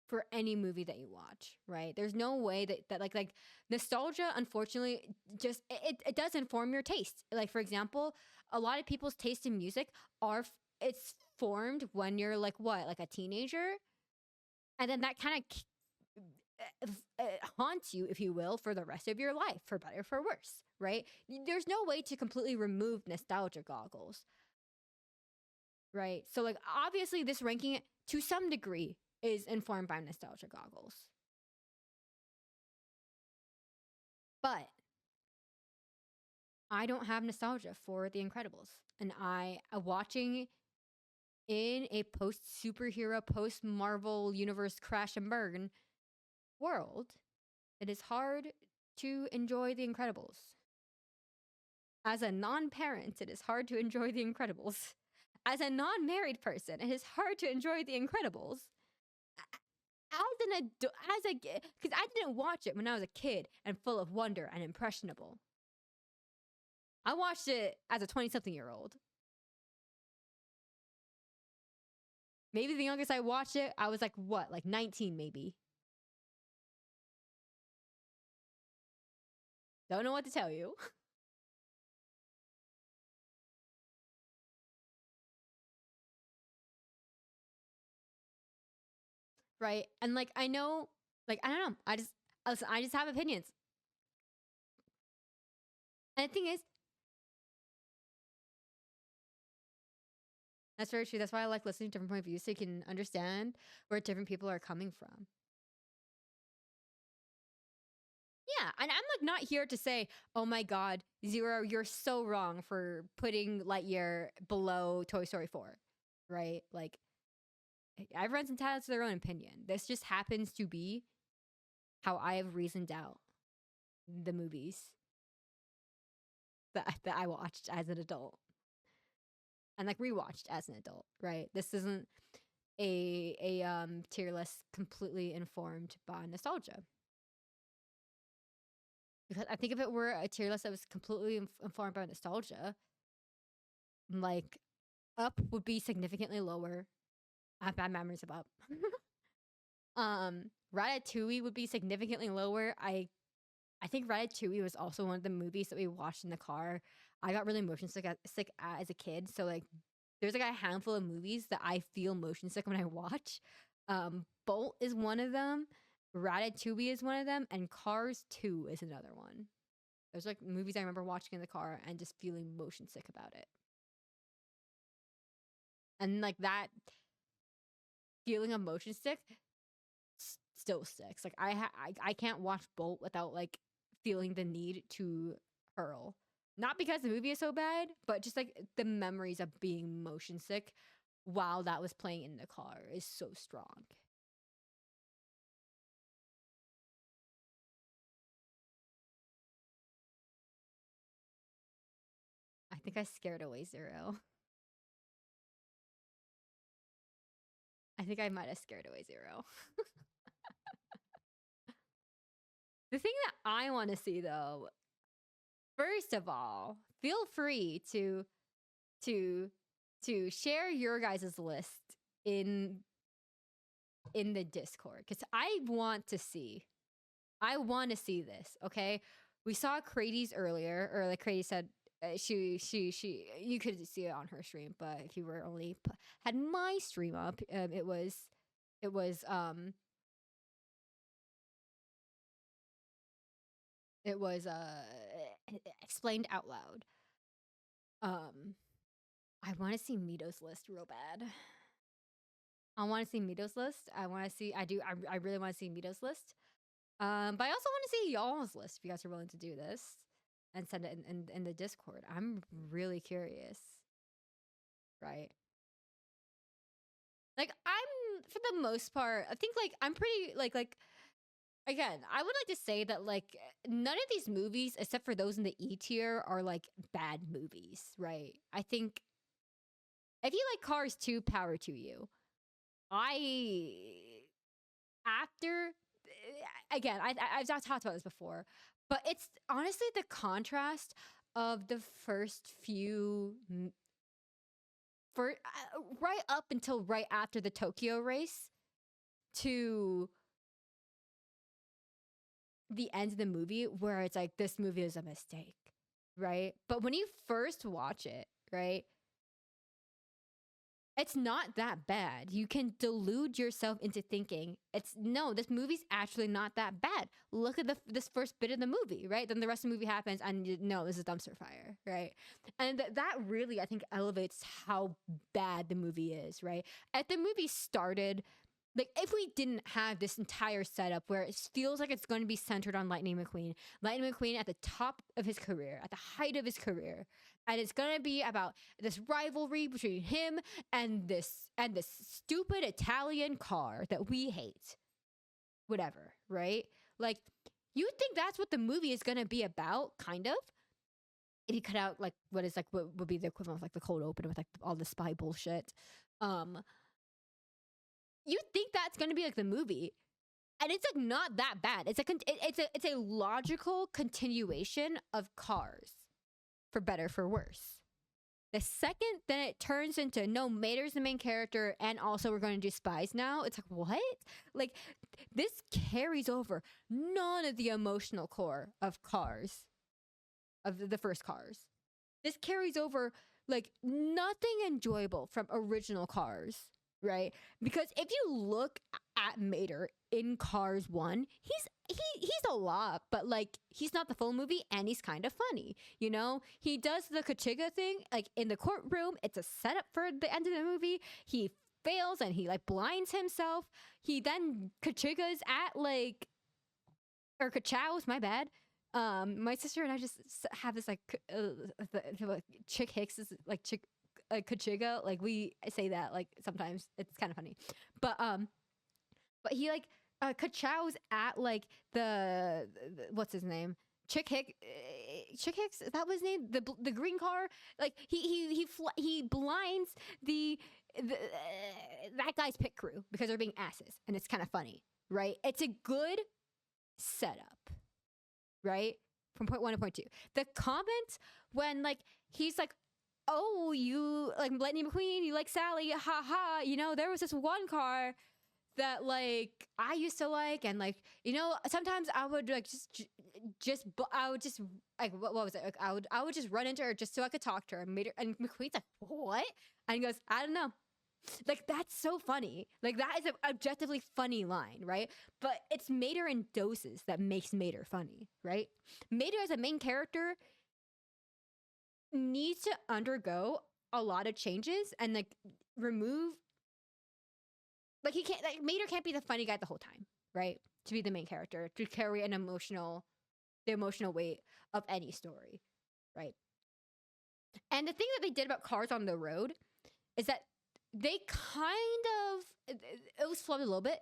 for any movie that you watch, right? There's no way that like nostalgia, unfortunately, just it does inform your taste. Like for example, a lot of people's taste in music it's formed when you're like what, like a teenager, and then that kind of haunts you, if you will, for the rest of your life, for better or for worse, right? There's no way to completely remove nostalgia goggles, right? So like obviously this ranking to some degree is informed by nostalgia goggles. But I don't have nostalgia for The Incredibles. And I watching in a post superhero, post Marvel universe crash and burn world, it is hard to enjoy The Incredibles. As a non-parent, it is hard to enjoy The Incredibles. As a non-married person, it is hard to enjoy The Incredibles. As an adult, because I didn't watch it when I was a kid and full of wonder and impressionable. I watched it as a 20-something-year-old. Maybe the youngest I watched it, I was like, what, like 19 maybe. Don't know what to tell you. Right? And like, I know, like, I don't know. I just have opinions. And the thing is, that's very true. That's why I like listening to different point of views so you can understand where different people are coming from. Yeah, and I'm like not here to say, oh my God, Zero, you're so wrong for putting Lightyear below Toy Story 4, right? Like, everyone's entitled to their own opinion. This just happens to be how I have reasoned out the movies that I watched as an adult and like rewatched as an adult, right? This isn't a tier list completely informed by nostalgia. Because I think if it were a tier list that was completely informed by nostalgia, like Up would be significantly lower. I have bad memories of Up. Ratatouille would be significantly lower. I think Ratatouille was also one of the movies that we watched in the car. I got really motion sick as a kid, so like there's like a handful of movies that I feel motion sick when I watch. Bolt is one of them. Ratatouille is one of them, and Cars 2 is another one. Those are like movies I remember watching in the car and just feeling motion sick about it. And like that feeling of motion sick still sticks. Like I can't watch Bolt without like feeling the need to hurl. Not because the movie is so bad, but just like the memories of being motion sick while that was playing in the car is so strong. I think I scared away Zero. I think I might have scared away Zero. The thing that I want to see though, first of all, feel free to share your guys' list in the Discord because I want to see this. Okay, we saw Crady's earlier, or like Crady said, she you could see it on her stream, but if you were only had my stream up, it was it was it was explained out loud. I want to see Mito's list real bad. I want to see Mito's list. I really want to see Mito's list. But I also want to see y'all's list if you guys are willing to do this. and send it in the Discord. I'm really curious, right? Like I'm for the most part, I think like I'm pretty like again, I would like to say that like none of these movies, except for those in the E tier, are like bad movies, right? I think if you like Cars 2, power to you. I after again, I've not talked about this before, but it's honestly the contrast of the first few for right up until right after the Tokyo race to the end of the movie where it's like this movie is a mistake, right? But when you first watch it, right, it's not that bad. You can delude yourself into thinking it's no, this movie's actually not that bad. Look at this first bit of the movie, right? Then the rest of the movie happens, and you know this is dumpster fire, right? And that really, I think, elevates how bad the movie is, right? If the movie started like if we didn't have this entire setup where it feels like it's going to be centered on Lightning McQueen at the top of his career, at the height of his career, and it's going to be about this rivalry between him and this stupid Italian car that we hate, whatever, right? Like you think that's what the movie is going to be about, kind of. If you cut out like what would be the equivalent of like the cold open with like all the spy bullshit, you think that's going to be like the movie, and it's like not that bad. It's a logical continuation of Cars, for better for worse. The second then it turns into no, Mater's the main character, and also we're going to do spies now. It's like what? Like this carries over none of the emotional core of Cars, of the first Cars. This carries over like nothing enjoyable from original Cars. Right? Because if you look at Mater in Cars 1, he's a lot, but like he's not the full movie, and he's kind of funny. You know? He does the Kachiga thing like in the courtroom. It's a setup for the end of the movie. He fails and he like blinds himself. He then Kachigas at like or Kachows, my bad. My sister and I just have this like Chick Hicks is like Chick Kachiga, like we say that like sometimes it's kind of funny, but he like Kachows at like the what's his name, Chick Hicks, is that was his name, the green car, like he blinds the that guy's pit crew because they're being asses, and it's kind of funny, right? It's a good setup, right? From point 1 to point 2. The comment when like he's like, oh, you like Lightning McQueen, you like Sally, ha ha, you know, there was this one car that like I used to like, and like, you know, sometimes I would like I would just like what was it, like, I would just run into her just so I could talk to her, and and McQueen's like, what? And he goes, I don't know. Like that's so funny. Like that is an objectively funny line, right? But it's Mater in doses that makes Mater funny, right? Mater as a main character needs to undergo a lot of changes and like remove, like he can't, like Mater can't be the funny guy the whole time, right? To be the main character, to carry the emotional weight of any story, right? And the thing that they did about Cars on the Road is that they kind of, it was flawed a little bit,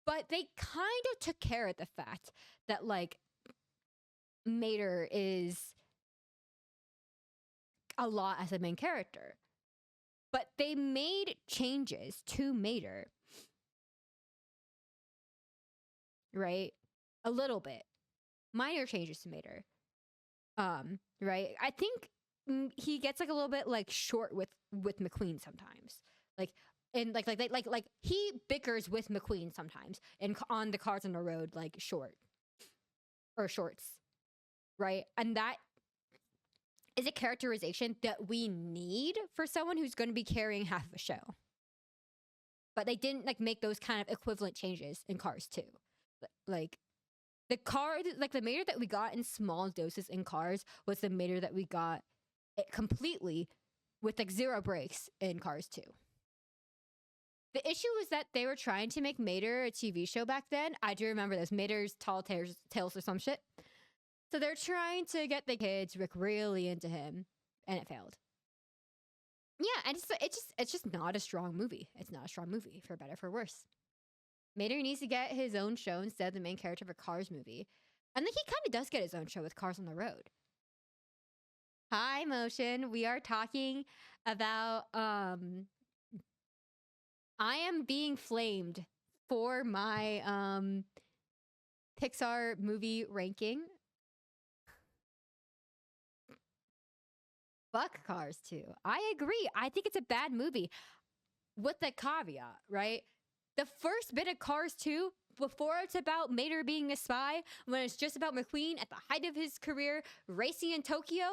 but they kind of took care of the fact that like Mater is a lot as a main character, but they made changes to Mater, right? A little bit, minor changes to Mater, right? I think he gets like a little bit like short with McQueen sometimes, like and like he bickers with McQueen sometimes, and on the Cars on the Road like shorts, right? And that is a characterization that we need for someone who's going to be carrying half of a show. But they didn't like make those kind of equivalent changes in Cars 2. Like the car, like the Mater that we got in small doses in Cars was the Mater that we got completely with like zero breaks in Cars 2. The issue was that they were trying to make Mater a TV show back then. I do remember those Mater's Tall Tales or some shit. So they're trying to get the kids Rick really into him, and it failed. Yeah, and it's just not a strong movie. It's not a strong movie, for better for worse. Mater needs to get his own show instead of the main character of a Cars movie. And then he kind of does get his own show with Cars on the Road. Hi, Motion. We are talking about I am being flamed for my Pixar movie ranking. Fuck Cars 2. I agree. I think it's a bad movie. With the caveat, right? The first bit of Cars 2, before it's about Mater being a spy, when it's just about McQueen at the height of his career, racing in Tokyo,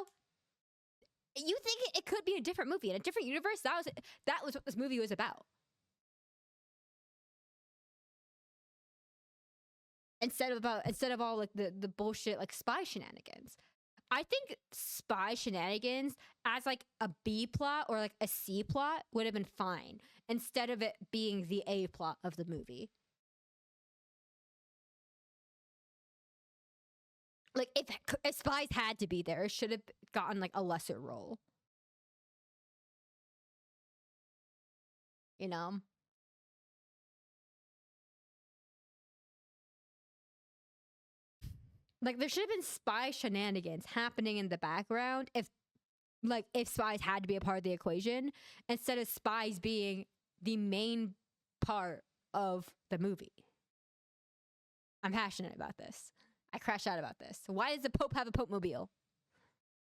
you think it could be a different movie in a different universe. That was what this movie was about. Instead of all like the bullshit like spy shenanigans. I think spy shenanigans as like a B plot or like a C plot would have been fine instead of it being the A plot of the movie. Like if spies had to be there, it should have gotten like a lesser role. You know? Like there should have been spy shenanigans happening in the background if spies had to be a part of the equation instead of spies being the main part of the movie. I'm passionate about this. I crash out about this. Why does the Pope have a Pope mobile?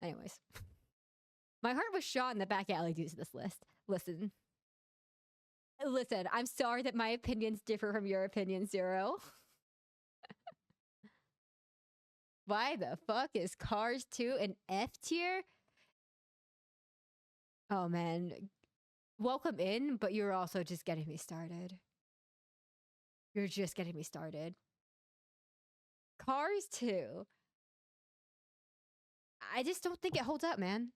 Anyways. My heart was shot in the back alley due to this list. Listen, I'm sorry that my opinions differ from your opinion, Zero. Why the fuck is Cars 2 an F tier? Oh man, welcome in, but you're also just getting me started. You're just getting me started. Cars 2. I just don't think it holds up, man.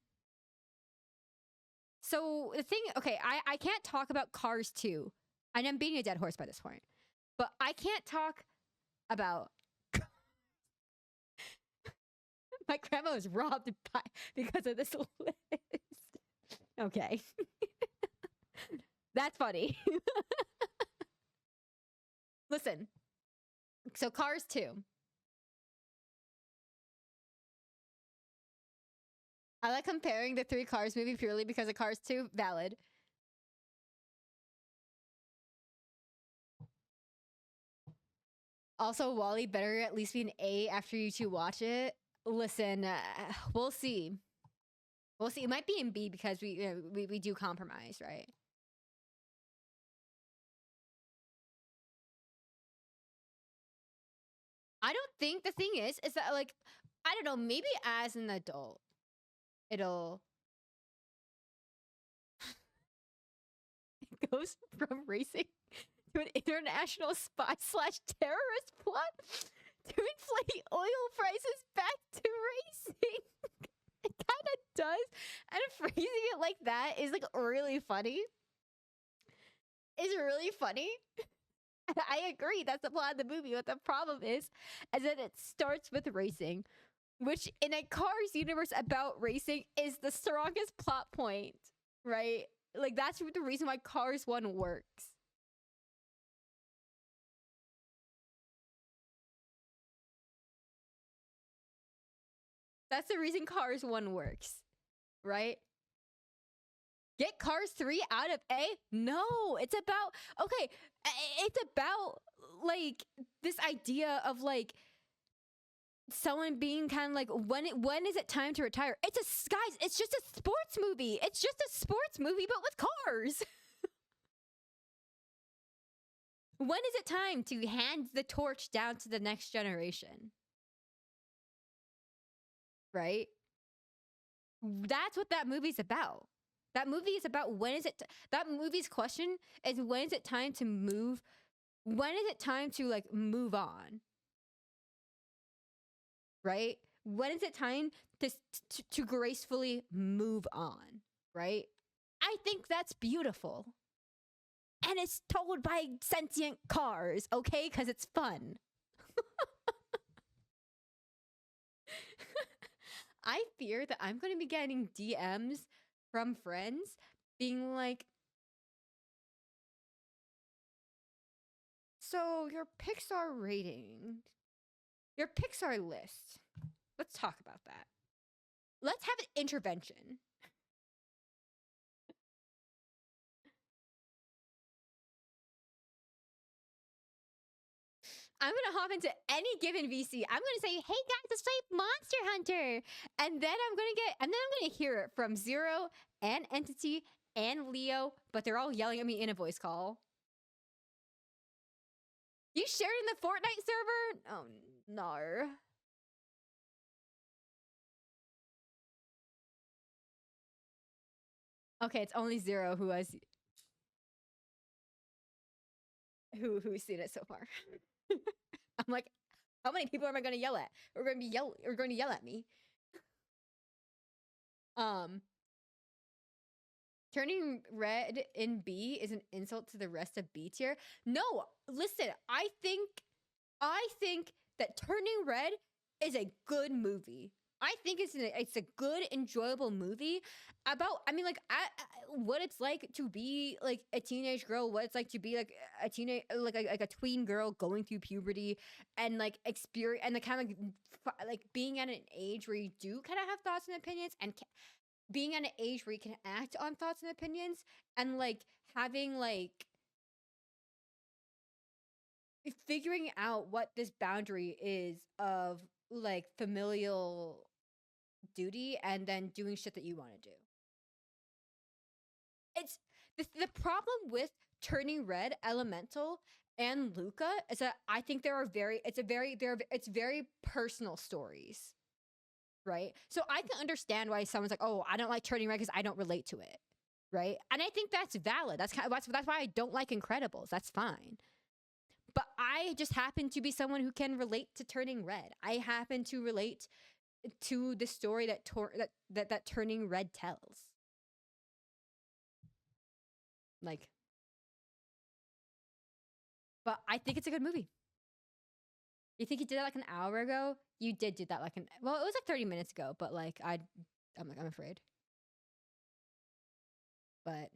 So the thing, okay, I can't talk about Cars 2. And I'm beating a dead horse by this point. But I can't talk about my grandma was robbed because of this list. Okay. That's funny. Listen. So Cars 2. I like comparing the 3 Cars movie purely because of Cars 2. Valid. Also, Wally better at least be an A after you two watch it. Listen, we'll see. We'll see. It might be in B because we do compromise, right? I don't think the thing is that like I don't know, maybe as an adult it'll it goes from racing to an international spy / terrorist plot to inflate oil prices back to racing. It kind of does. And phrasing it like that is like really funny. It's really funny. I agree. That's the plot of the movie. What the problem is that it starts with racing, which in a Cars universe about racing is the strongest plot point, right? Like that's the reason why Cars 1 works. That's the reason Cars 1 works, right? Get Cars 3 out of A? No, it's about, okay, it's about like this idea of like someone being kind of like, when is it time to retire? Guys, it's just a sports movie. It's just a sports movie, but with cars. When is it time to hand the torch down to the next generation? Right? That's what that movie's about. That movie is about when is it, that movie's question is when is it time to move? When is it time to like move on? Right? When is it time to gracefully move on? Right? I think that's beautiful. And it's told by sentient cars, okay? Because it's fun. I fear that I'm going to be getting DMs from friends being like, so your Pixar rating, your Pixar list. Let's talk about that. Let's have an intervention. I'm gonna hop into any given VC. I'm gonna say, "Hey guys, let's play Monster Hunter," and then I'm gonna hear it from Zero and Entity and Leo, but they're all yelling at me in a voice call. You shared in the Fortnite server? Oh no. Okay, it's only Zero who's seen it so far. I'm like, how many people am I gonna yell at? We're going to yell at me. Turning red in B is an insult to the rest of B tier. No, listen, I think that Turning Red is a good movie. I think it's a good, enjoyable movie about, I mean, like, what it's like to be like a teenage girl, what it's like to be like a teenage, like a tween girl going through puberty, and like experience, and the kind of like being at an age where you do kind of have thoughts and opinions, and being at an age where you can act on thoughts and opinions, and like having like figuring out what this boundary is of like familial duty, and then doing shit that you want to do. It's the problem with Turning Red, Elemental, and Luca is that I think it's very personal stories, right? So I can understand why someone's like, "Oh, I don't like Turning Red because I don't relate to it," right? And I think that's valid. That's why I don't like Incredibles. That's fine. But I just happen to be someone who can relate to Turning Red. I happen to relate to the story that Turning Red tells. Like, but I think it's a good movie. You think you did that like an hour ago? You did do that like well, it was like 30 minutes ago, but like I'm afraid. But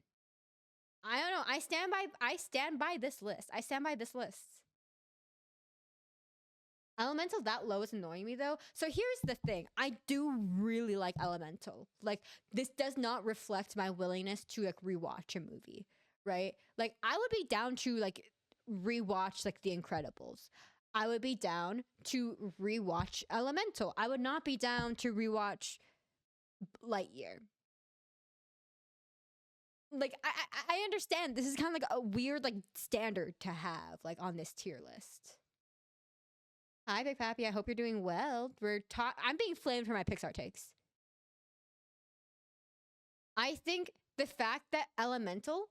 I don't know. I stand by this list. I stand by this list. Elemental that low is annoying me though. So here's the thing. I do really like Elemental. Like, this does not reflect my willingness to like rewatch a movie, right? Like, I would be down to like rewatch like The Incredibles. I would be down to rewatch Elemental. I would not be down to rewatch Lightyear. Like, I understand this is kind of like a weird like standard to have like on this tier list. Hi, Big Pappy. I hope you're doing well. I'm being flamed for my Pixar takes. I think the fact that Elemental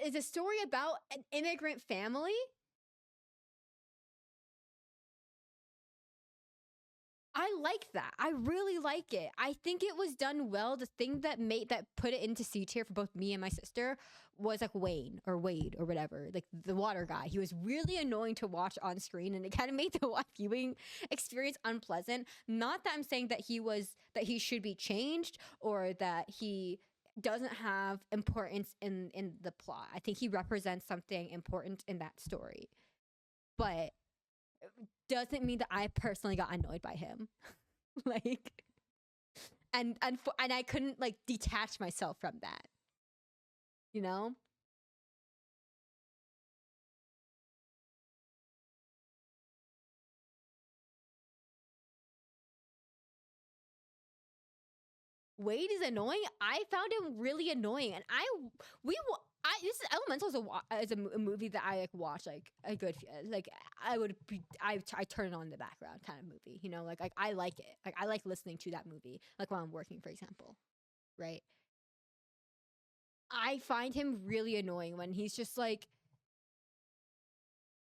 is a story about an immigrant family. I like that. I really like it. I think it was done well. The thing that put it into C tier for both me and my sister was like Wade or whatever, like the water guy. He was really annoying to watch on screen, and it kind of made the viewing experience unpleasant. Not that I'm saying that he should be changed or that he doesn't have importance in the plot. I think he represents something important in that story. But doesn't mean that I personally got annoyed by him. Like, and I couldn't like detach myself from that. You know? Wade is annoying. I found him really annoying, and this is Elemental is a movie that I like watch like a good like I turn it on in the background kind of movie, you know, like I like it, like I like listening to that movie like while I'm working, for example, right? I find him really annoying when he's just like,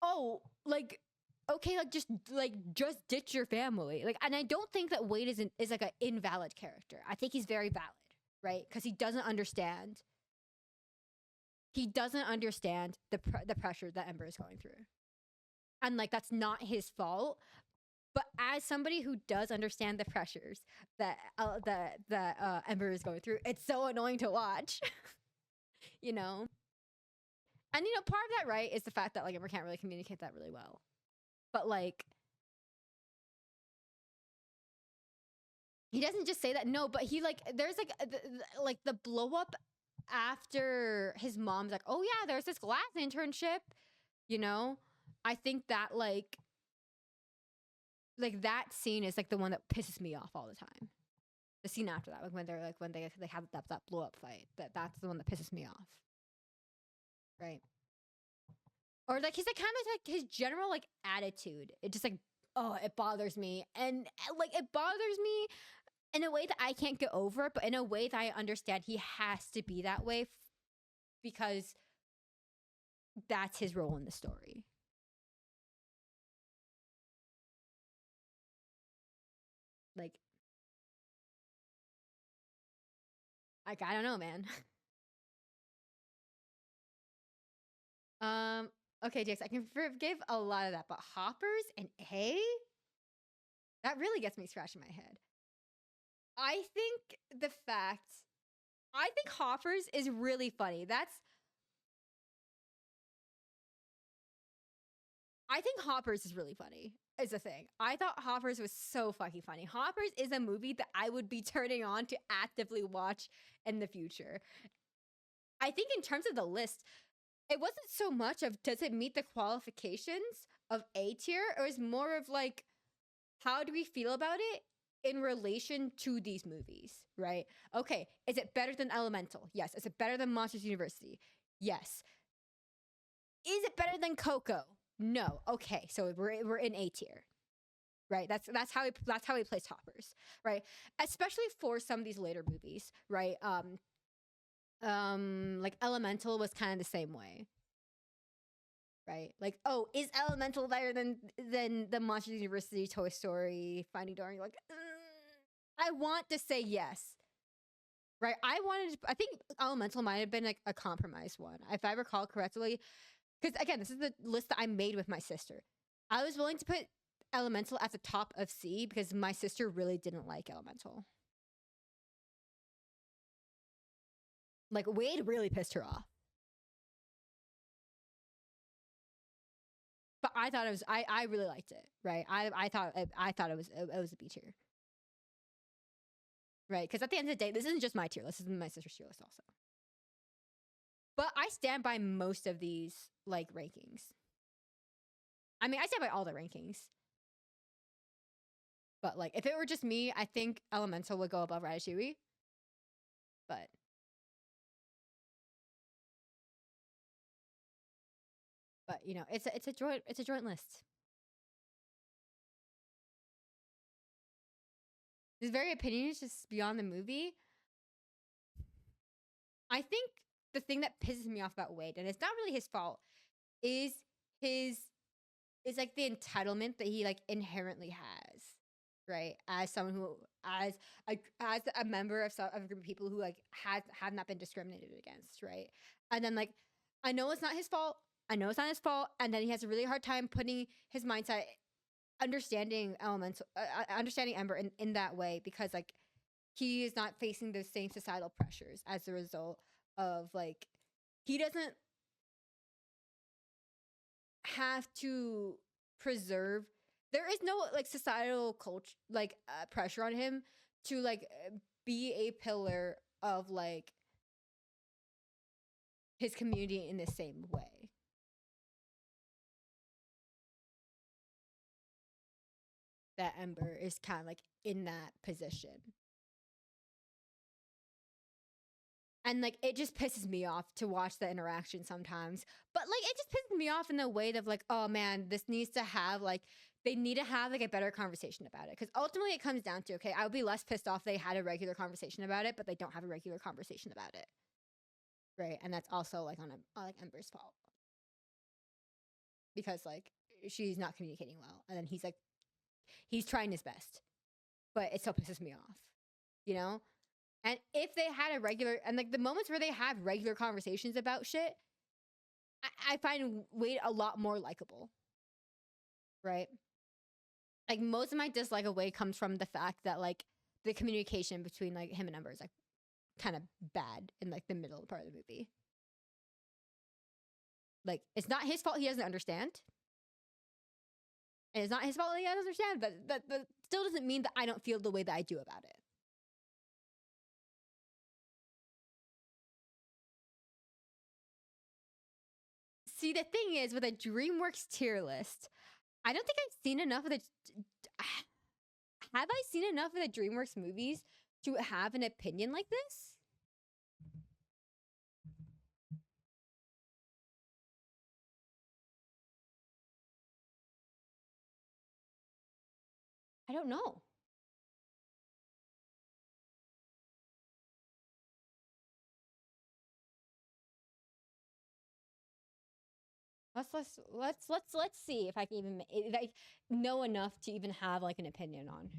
oh, like, okay, like just ditch your family, like, and I don't think that Wade is like an invalid character. I think he's very valid, right? Because he doesn't understand the pressure that Ember is going through. and like that's not his fault. But as somebody who does understand the pressures that Ember is going through, it's so annoying to watch. you know, and part of that, right, is the fact that like Ember can't really communicate that really well. But like, he doesn't just say that. No, but he like there's like like the blow up after his mom's like, oh yeah, there's this glass internship. I think that like that scene is like the one that pisses me off all the time. The scene after that, like when they have that blow up fight, that's the one that pisses me off, right? Or like he's like kind of like his general like attitude. It just like, oh, it bothers me, and like it bothers me in a way that I can't get over, but in a way that I understand he has to be that way because that's his role in the story. Like I don't know, man. Okay, Jax, I can forgive a lot of that, but Hoppers and A? That really gets me scratching my head. I think Hoppers is really funny. I think Hoppers is really funny. Is the thing. I thought Hoppers was so fucking funny. Hoppers is a movie that I would be turning on to actively watch in the future. I think in terms of the list, it wasn't so much of does it meet the qualifications of A tier, or is more of like how do we feel about it in relation to these movies, right? Okay, is it better than Elemental? Yes. Is it better than Monsters University? Yes. Is it better than Coco? No. Okay, so we're in A tier, right? That's how we place Hoppers, right? Especially for some of these later movies, right? Like Elemental was kind of the same way, right? Like, oh, is Elemental better than the Monsters University, Toy Story, Finding Dory? Like, I want to say yes, right? I think Elemental might have been like a compromise one, if I recall correctly. Because again, this is the list that I made with my sister. I was willing to put Elemental at the top of C because my sister really didn't like Elemental. Like Wade really pissed her off. But I thought it was I really liked it, right? I thought it was a B tier. Right? Because at the end of the day, this isn't just my tier list, this is my sister's tier list also. But I stand by most of these like rankings. I mean, I stand by all the rankings. But like if it were just me, I think Elemental would go above Ratatouille. But it's a joint list. It's very opinionated, just beyond the movie. I think the thing that pisses me off about Wade, and it's not really his fault, is like the entitlement that he like inherently has, right? As someone who, as a member of a group of people who like have not been discriminated against, right? And then like, I know it's not his fault. I know it's not his fault, and then he has a really hard time putting his mindset, understanding Ember in that way because like he is not facing those same societal pressures as a result of like he doesn't have to preserve, there is no like societal culture like pressure on him to like be a pillar of like his community in the same way. That Ember is kind of like in that position. And like it just pisses me off to watch the interaction sometimes. But like it just pisses me off in the way of like, oh man, this needs to have like they need to have like a better conversation about it. Because ultimately it comes down to, okay, I would be less pissed off if they had a regular conversation about it, but they don't have a regular conversation about it. Right. And that's also like on like Ember's fault. Because like she's not communicating well. And then he's trying his best. But it still pisses me off. You know? And if they had a regular, and like the moments where they have regular conversations about shit, I find Wade a lot more likable. right? Like most of my dislike of Wade comes from the fact that like the communication between like him and Ember is like kind of bad in like the middle part of the movie. Like it's not his fault he doesn't understand. And it's not his fault he doesn't understand, but that still doesn't mean that I don't feel the way that I do about it. See, the thing is with a DreamWorks tier list, I don't think I've seen enough of the. Have I seen enough of the DreamWorks movies to have an opinion like this? I don't know. Let's see if I can even if I know enough to even have like an opinion on.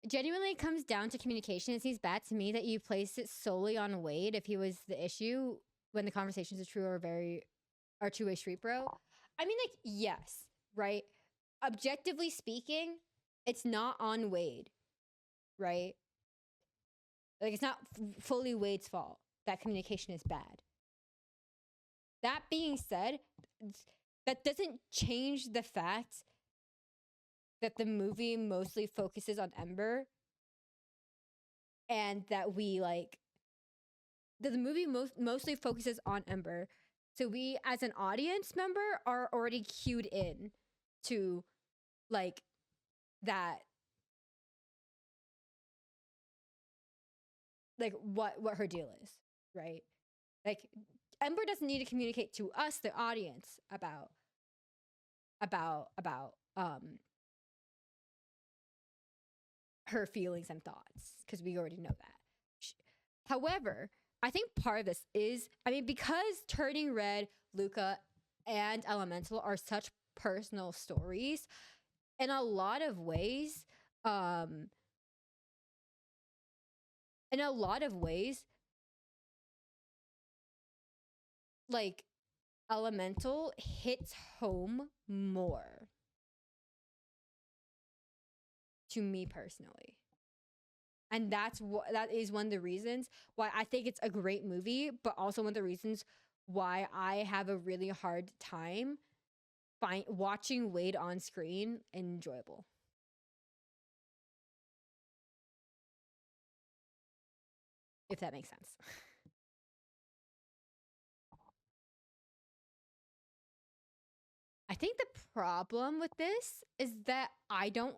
Genuinely, it comes down to communication. It seems bad to me that you placed it solely on Wade if he was the issue when the conversations are true are two-way street, bro. I mean, like, yes, right? Objectively speaking, it's not on Wade, right? Like, it's not fully Wade's fault that communication is bad. That being said, that doesn't change the fact that the movie mostly focuses on Ember and that we like the movie mostly focuses on Ember. So we as an audience member are already cued in to like that like what her deal is, right? Like Ember doesn't need to communicate to us the audience about her feelings and thoughts because we already know that. However, I think part of this is, I mean, because Turning Red, Luca, and Elemental are such personal stories, in a lot of ways, like Elemental hits home more to me personally. And that is one of the reasons why I think it's a great movie, but also one of the reasons why I have a really hard time watching Wade on screen enjoyable. If that makes sense. I think the problem with this is that I don't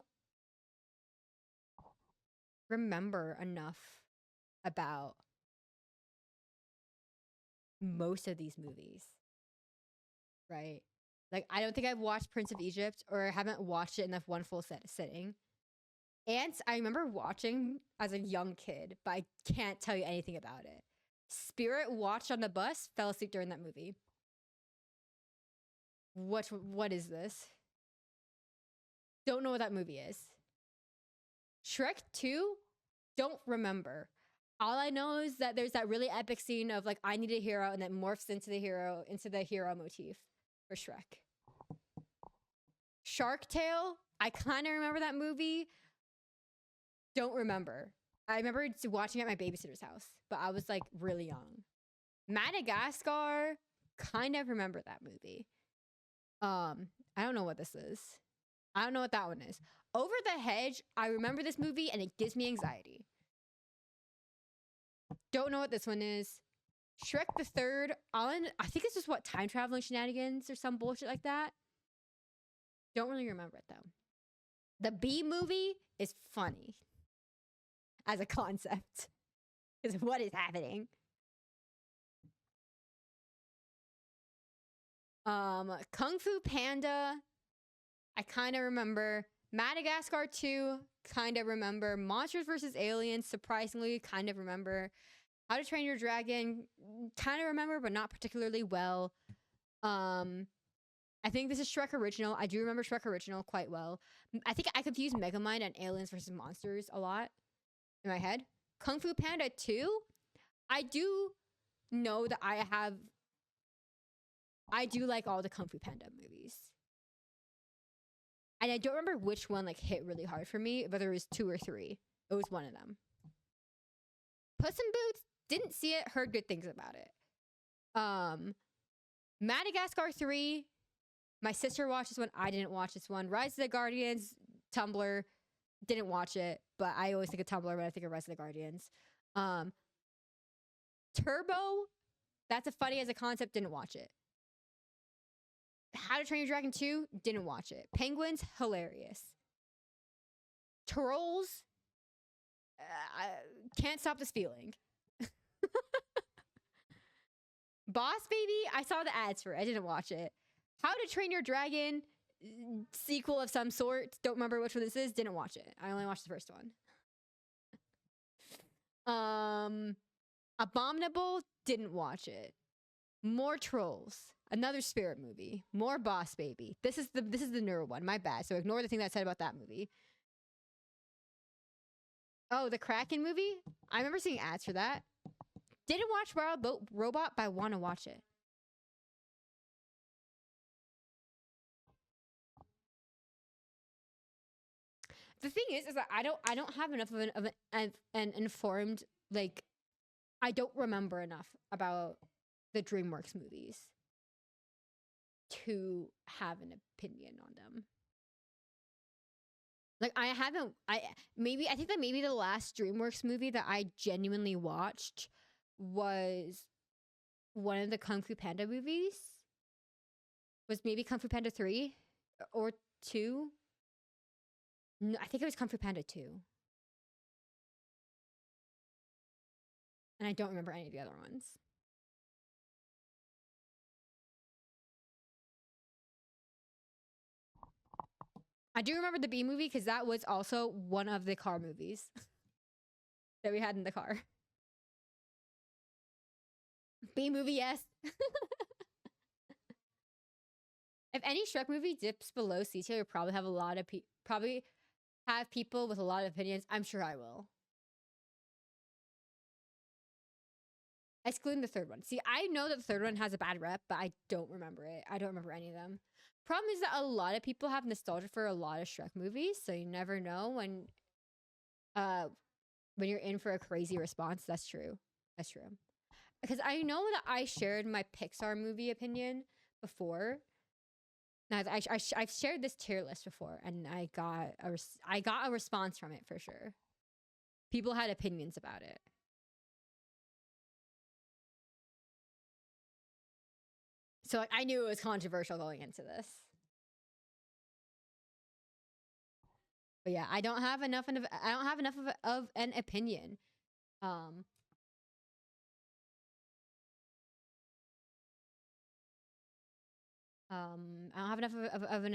remember enough about most of these movies, right? Like, I don't think I've watched Prince of Egypt or haven't watched it enough one full sitting. Ants, I remember watching as a young kid, but I can't tell you anything about it. Spirit watched on the bus, fell asleep during that movie. What is this? Don't know what that movie is. Shrek 2? Don't remember. All I know is that there's that really epic scene of like I need a hero and then morphs into the hero motif for Shrek. Shark Tale, I kind of remember that movie. Don't remember. I remember watching it at my babysitter's house, but I was like really young. Madagascar, kind of remember that movie. I don't know what this is. I don't know what that one is. Over the Hedge, I remember this movie and it gives me anxiety. Don't know what this one is. Shrek the Third, I think this is what, time traveling shenanigans or some bullshit like that. Don't really remember it though. The Bee Movie is funny as a concept. Because what is happening? Kung Fu Panda, I kind of remember. Madagascar 2, kind of remember. Monsters vs. Aliens, surprisingly, kind of remember. How to Train Your Dragon, kind of remember, but not particularly well. I think this is Shrek Original. I do remember Shrek Original quite well. I think I confuse Megamind and Aliens vs. Monsters a lot in my head. Kung Fu Panda 2, I do know that I do like all the Kung Fu Panda movies. And I don't remember which one like hit really hard for me, whether it was 2 or 3. It was one of them. Puss in Boots, didn't see it, heard good things about it. Madagascar 3, my sister watched this one, I didn't watch this one. Rise of the Guardians, Tumblr, didn't watch it, but I always think of Tumblr when I think of Rise of the Guardians. Turbo, that's a funny as a concept, didn't watch it. How to Train Your Dragon 2, didn't watch it. Penguins, hilarious. Trolls, can't stop this feeling. Boss Baby, I saw the ads for it, I didn't watch it. How to Train Your Dragon, sequel of some sort, don't remember which one this is, didn't watch it. I only watched the first one. Abominable, didn't watch it. More Trolls, another Spirit movie. More Boss Baby. This is the newer one. My bad. So ignore the thing that I said about that movie. Oh, the Kraken movie. I remember seeing ads for that. Didn't watch Wild Boat Robot, but I want to watch it. The thing is that I don't have enough of an informed, like, I don't remember enough about the DreamWorks movies to have an opinion on them. Like, I think that maybe the last DreamWorks movie that I genuinely watched was one of the Kung Fu Panda movies. Was maybe Kung Fu Panda 3 or 2. No, I think it was Kung Fu Panda 2. And I don't remember any of the other ones. I do remember the Bee movie because that was also one of the car movies that we had in the car. Bee movie, yes. If any Shrek movie dips below C tier, you'll probably have a lot of probably have people with a lot of opinions. I'm sure I will. Excluding the third one. See, I know that the third one has a bad rep, but I don't remember it. I don't remember any of them. Problem is that a lot of people have nostalgia for a lot of Shrek movies, so you never know when you're in for a crazy response. That's true. That's true. Because I know that I shared my Pixar movie opinion before. Now, I've shared this tier list before, and I got a response from it for sure. People had opinions about it. So like, I knew it was controversial going into this. But yeah, I don't have enough of an opinion. I don't have enough of an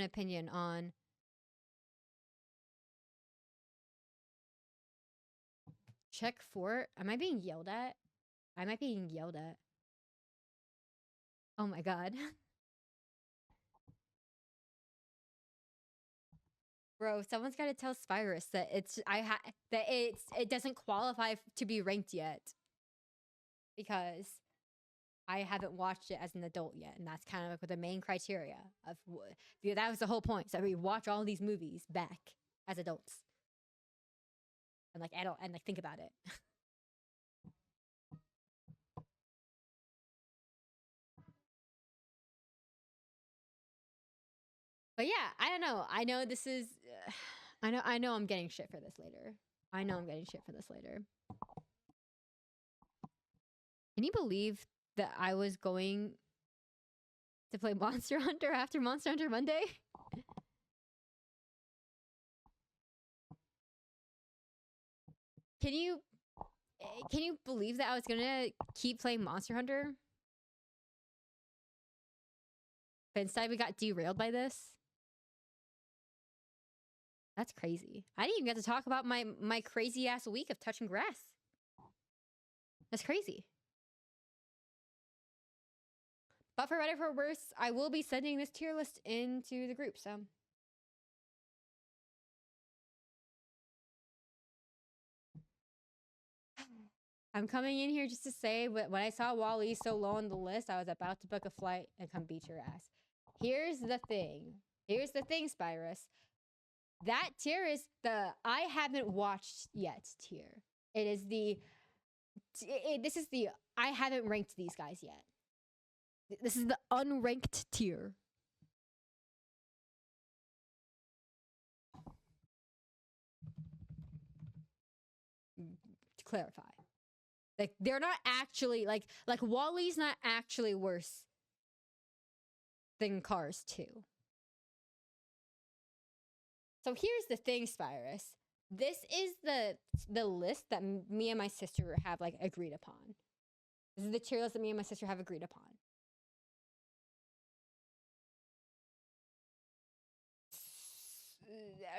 opinion on check for. Am I being yelled at? I might be being yelled at. Oh my god. Bro, someone's got to tell Spyrus that it doesn't qualify to be ranked yet. Because I haven't watched it as an adult yet, and that's kind of like the main criteria of that was the whole point. So we watch all these movies back as adults. And like adult and like think about it. But yeah, I don't know. I know this is I know I'm getting shit for this later. I know I'm getting shit for this later. Can you believe that I was going to play Monster Hunter after Monster Hunter Monday? Can you believe that I was gonna keep playing Monster Hunter? But instead we got derailed by this? That's crazy. I didn't even get to talk about my crazy ass week of touching grass. That's crazy. But for better or for worse, I will be sending this tier list into the group, so. I'm coming in here just to say when I saw Wally so low on the list, I was about to book a flight and come beat your ass. Here's the thing. Here's the thing, Spyrus. That tier is the I haven't watched yet tier. It is the this is the I haven't ranked these guys yet. This is the unranked tier. To clarify. Like they're not actually like Wally's not actually worse than Cars 2. So here's the thing, Spyrus. This is the list that me and my sister have like agreed upon. This is the tier list that me and my sister have agreed upon.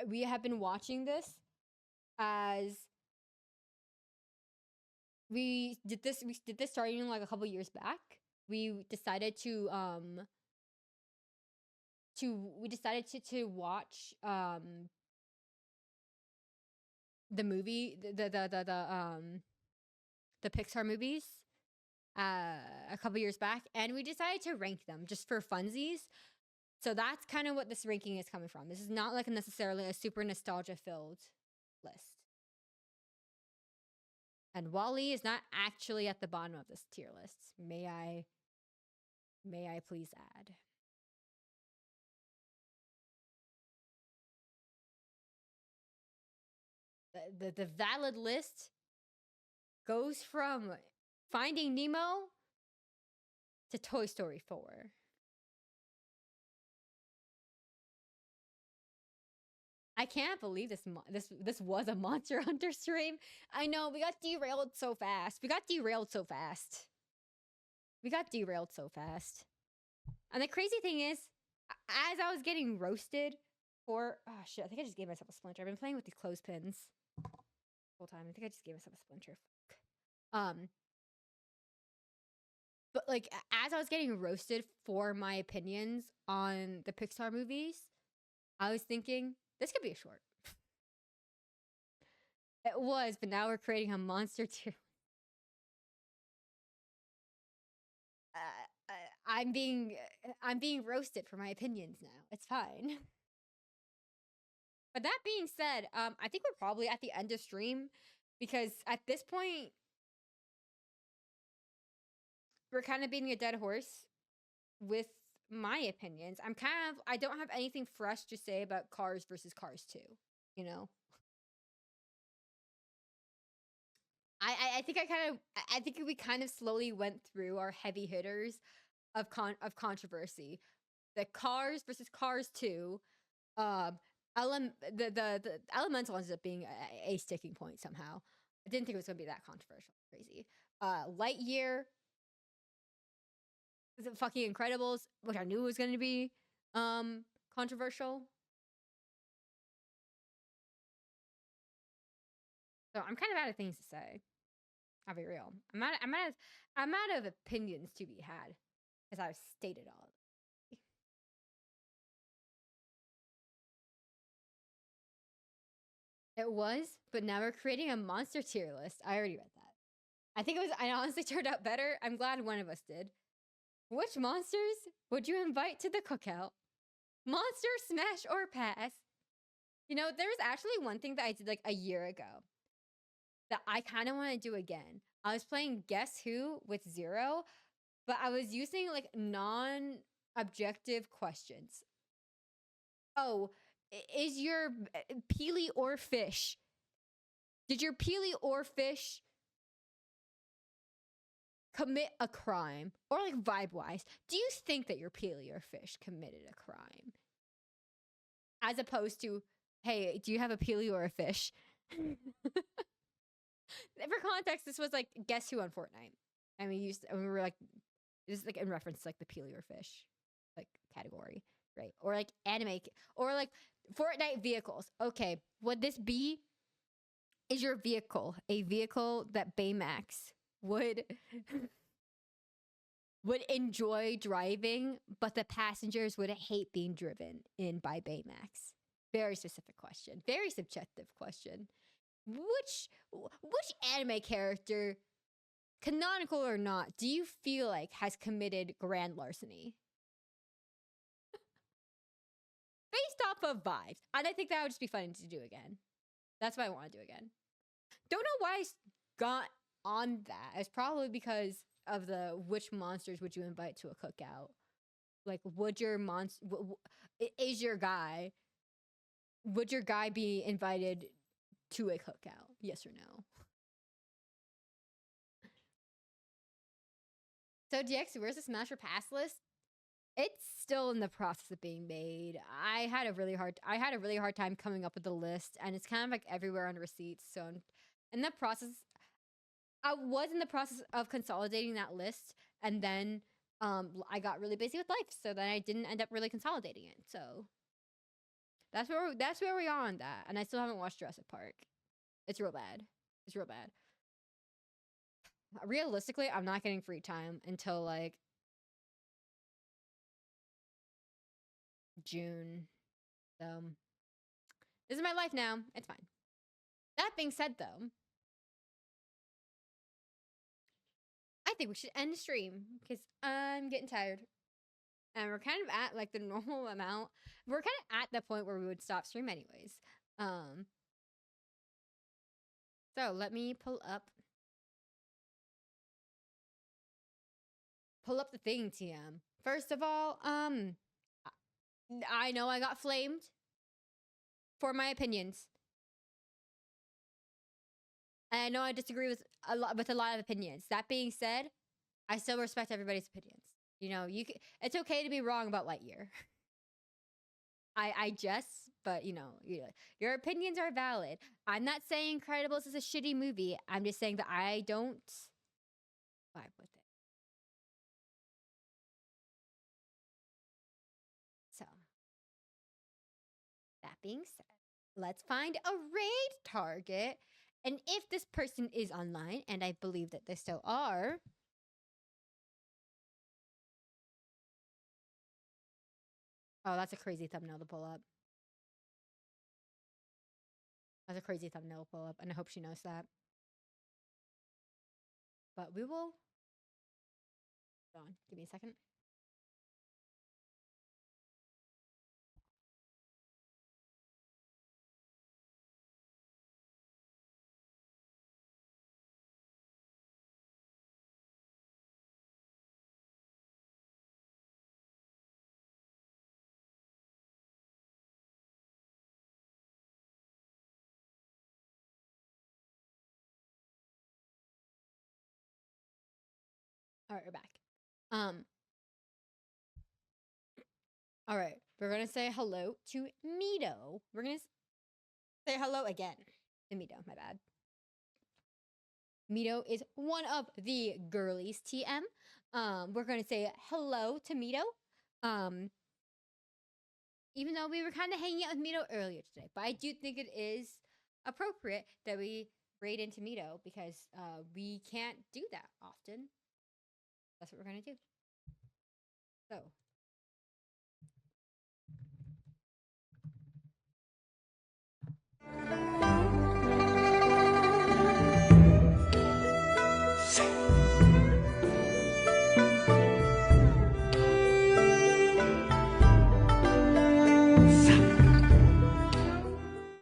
We have been watching this as we did this starting like a couple years back. We decided to watch the movie the Pixar movies a couple years back, and we decided to rank them just for funsies. So that's kind of what this ranking is coming from. This is not like necessarily a super nostalgia filled list. And Wally is not actually at the bottom of this tier list. May I please add? The valid list goes from Finding Nemo to Toy Story 4. I can't believe this was a Monster Hunter stream. I know, we got derailed so fast. And the crazy thing is, as I was getting roasted for... Oh, shit, I think I just gave myself a splinter. I've been playing with these clothespins the whole time. I think I just gave myself a splinter. But, like, as I was getting roasted for my opinions on the Pixar movies, I was thinking, this could be a short. It was, but now we're creating a monster tier. I'm being roasted for my opinions now. It's fine. But that being said, I think we're probably at the end of stream, because at this point, we're kind of beating a dead horse with my opinions. I don't have anything fresh to say about Cars versus Cars 2, you know? I think we kind of slowly went through our heavy hitters of controversy. The Cars versus Cars 2, the Elemental ends up being a sticking point somehow. I didn't think it was gonna be that controversial. Crazy. Lightyear, the fucking Incredibles, which I knew was gonna be controversial. So I'm kind of out of things to say. I'll be real. I'm out of opinions to be had, as I've stated all. It was, but now we're creating a monster tier list. I already read that. I honestly turned out better. I'm glad one of us did. Which monsters would you invite to the cookout? Monster, smash, or pass? You know, there was actually one thing that I did like a year ago that I kind of want to do again. I was playing Guess Who with Zero, but I was using like non-objective questions. Oh, is your Peely or fish? Did your Peely or fish commit a crime? Or like vibe-wise, do you think that your Peely or fish committed a crime? As opposed to, hey, do you have a Peely or a fish? For context, this was like Guess Who on Fortnite. And we were like, this is like in reference to like the Peely or fish like category, right? Or like anime, or like Fortnite vehicles. Okay, would this be, is your vehicle a vehicle that Baymax would enjoy driving, but the passengers would hate being driven in by Baymax? Very specific question. Very subjective question. Which anime character canonical or not, do you feel like has committed grand larceny? Based off of vibes. And I think that would just be fun to do again. That's what I want to do again. Don't know why I got on that. It's probably because of the which monsters would you invite to a cookout? Like, would your monster is your guy? Would your guy be invited to a cookout? Yes or no? So DX, where's the Smasher Pass list? It's still in the process of being made. I had a really hard time coming up with the list, and it's kind of like everywhere on receipts. So in the process, I was in the process of consolidating that list, and then I got really busy with life, so then I didn't end up really consolidating it. So that's where we are on that. And I still haven't watched Jurassic Park. It's real bad. It's real bad. Realistically, I'm not getting free time until like June. So this is my life now. It's fine. That being said, though, I think we should end the stream because I'm getting tired. And we're kind of at like the normal amount. We're kind of at the point where we would stop stream anyways. So let me pull up the thing, TM. First of all, I know I got flamed for my opinions. And I know I disagree with a lot of opinions. That being said, I still respect everybody's opinions. You know, it's okay to be wrong about Lightyear. I just, but you know, your opinions are valid. I'm not saying Incredibles is a shitty movie. I'm just saying that I don't vibe with it. So, that being said, let's find a raid target. And if this person is online, and I believe that they still are, oh, that's a crazy thumbnail to pull up. That's a crazy thumbnail to pull up, and I hope she knows that. But we will. Hold on, give me a second. All right, we're back. All right, we're gonna say hello to Mito. We're gonna say hello again to Mito. My bad. Mito is one of the girlies. TM. We're gonna say hello to Mito. Even though we were kind of hanging out with Mito earlier today, but I do think it is appropriate that we raid into Mito because we can't do that often. That's what we're gonna do. So.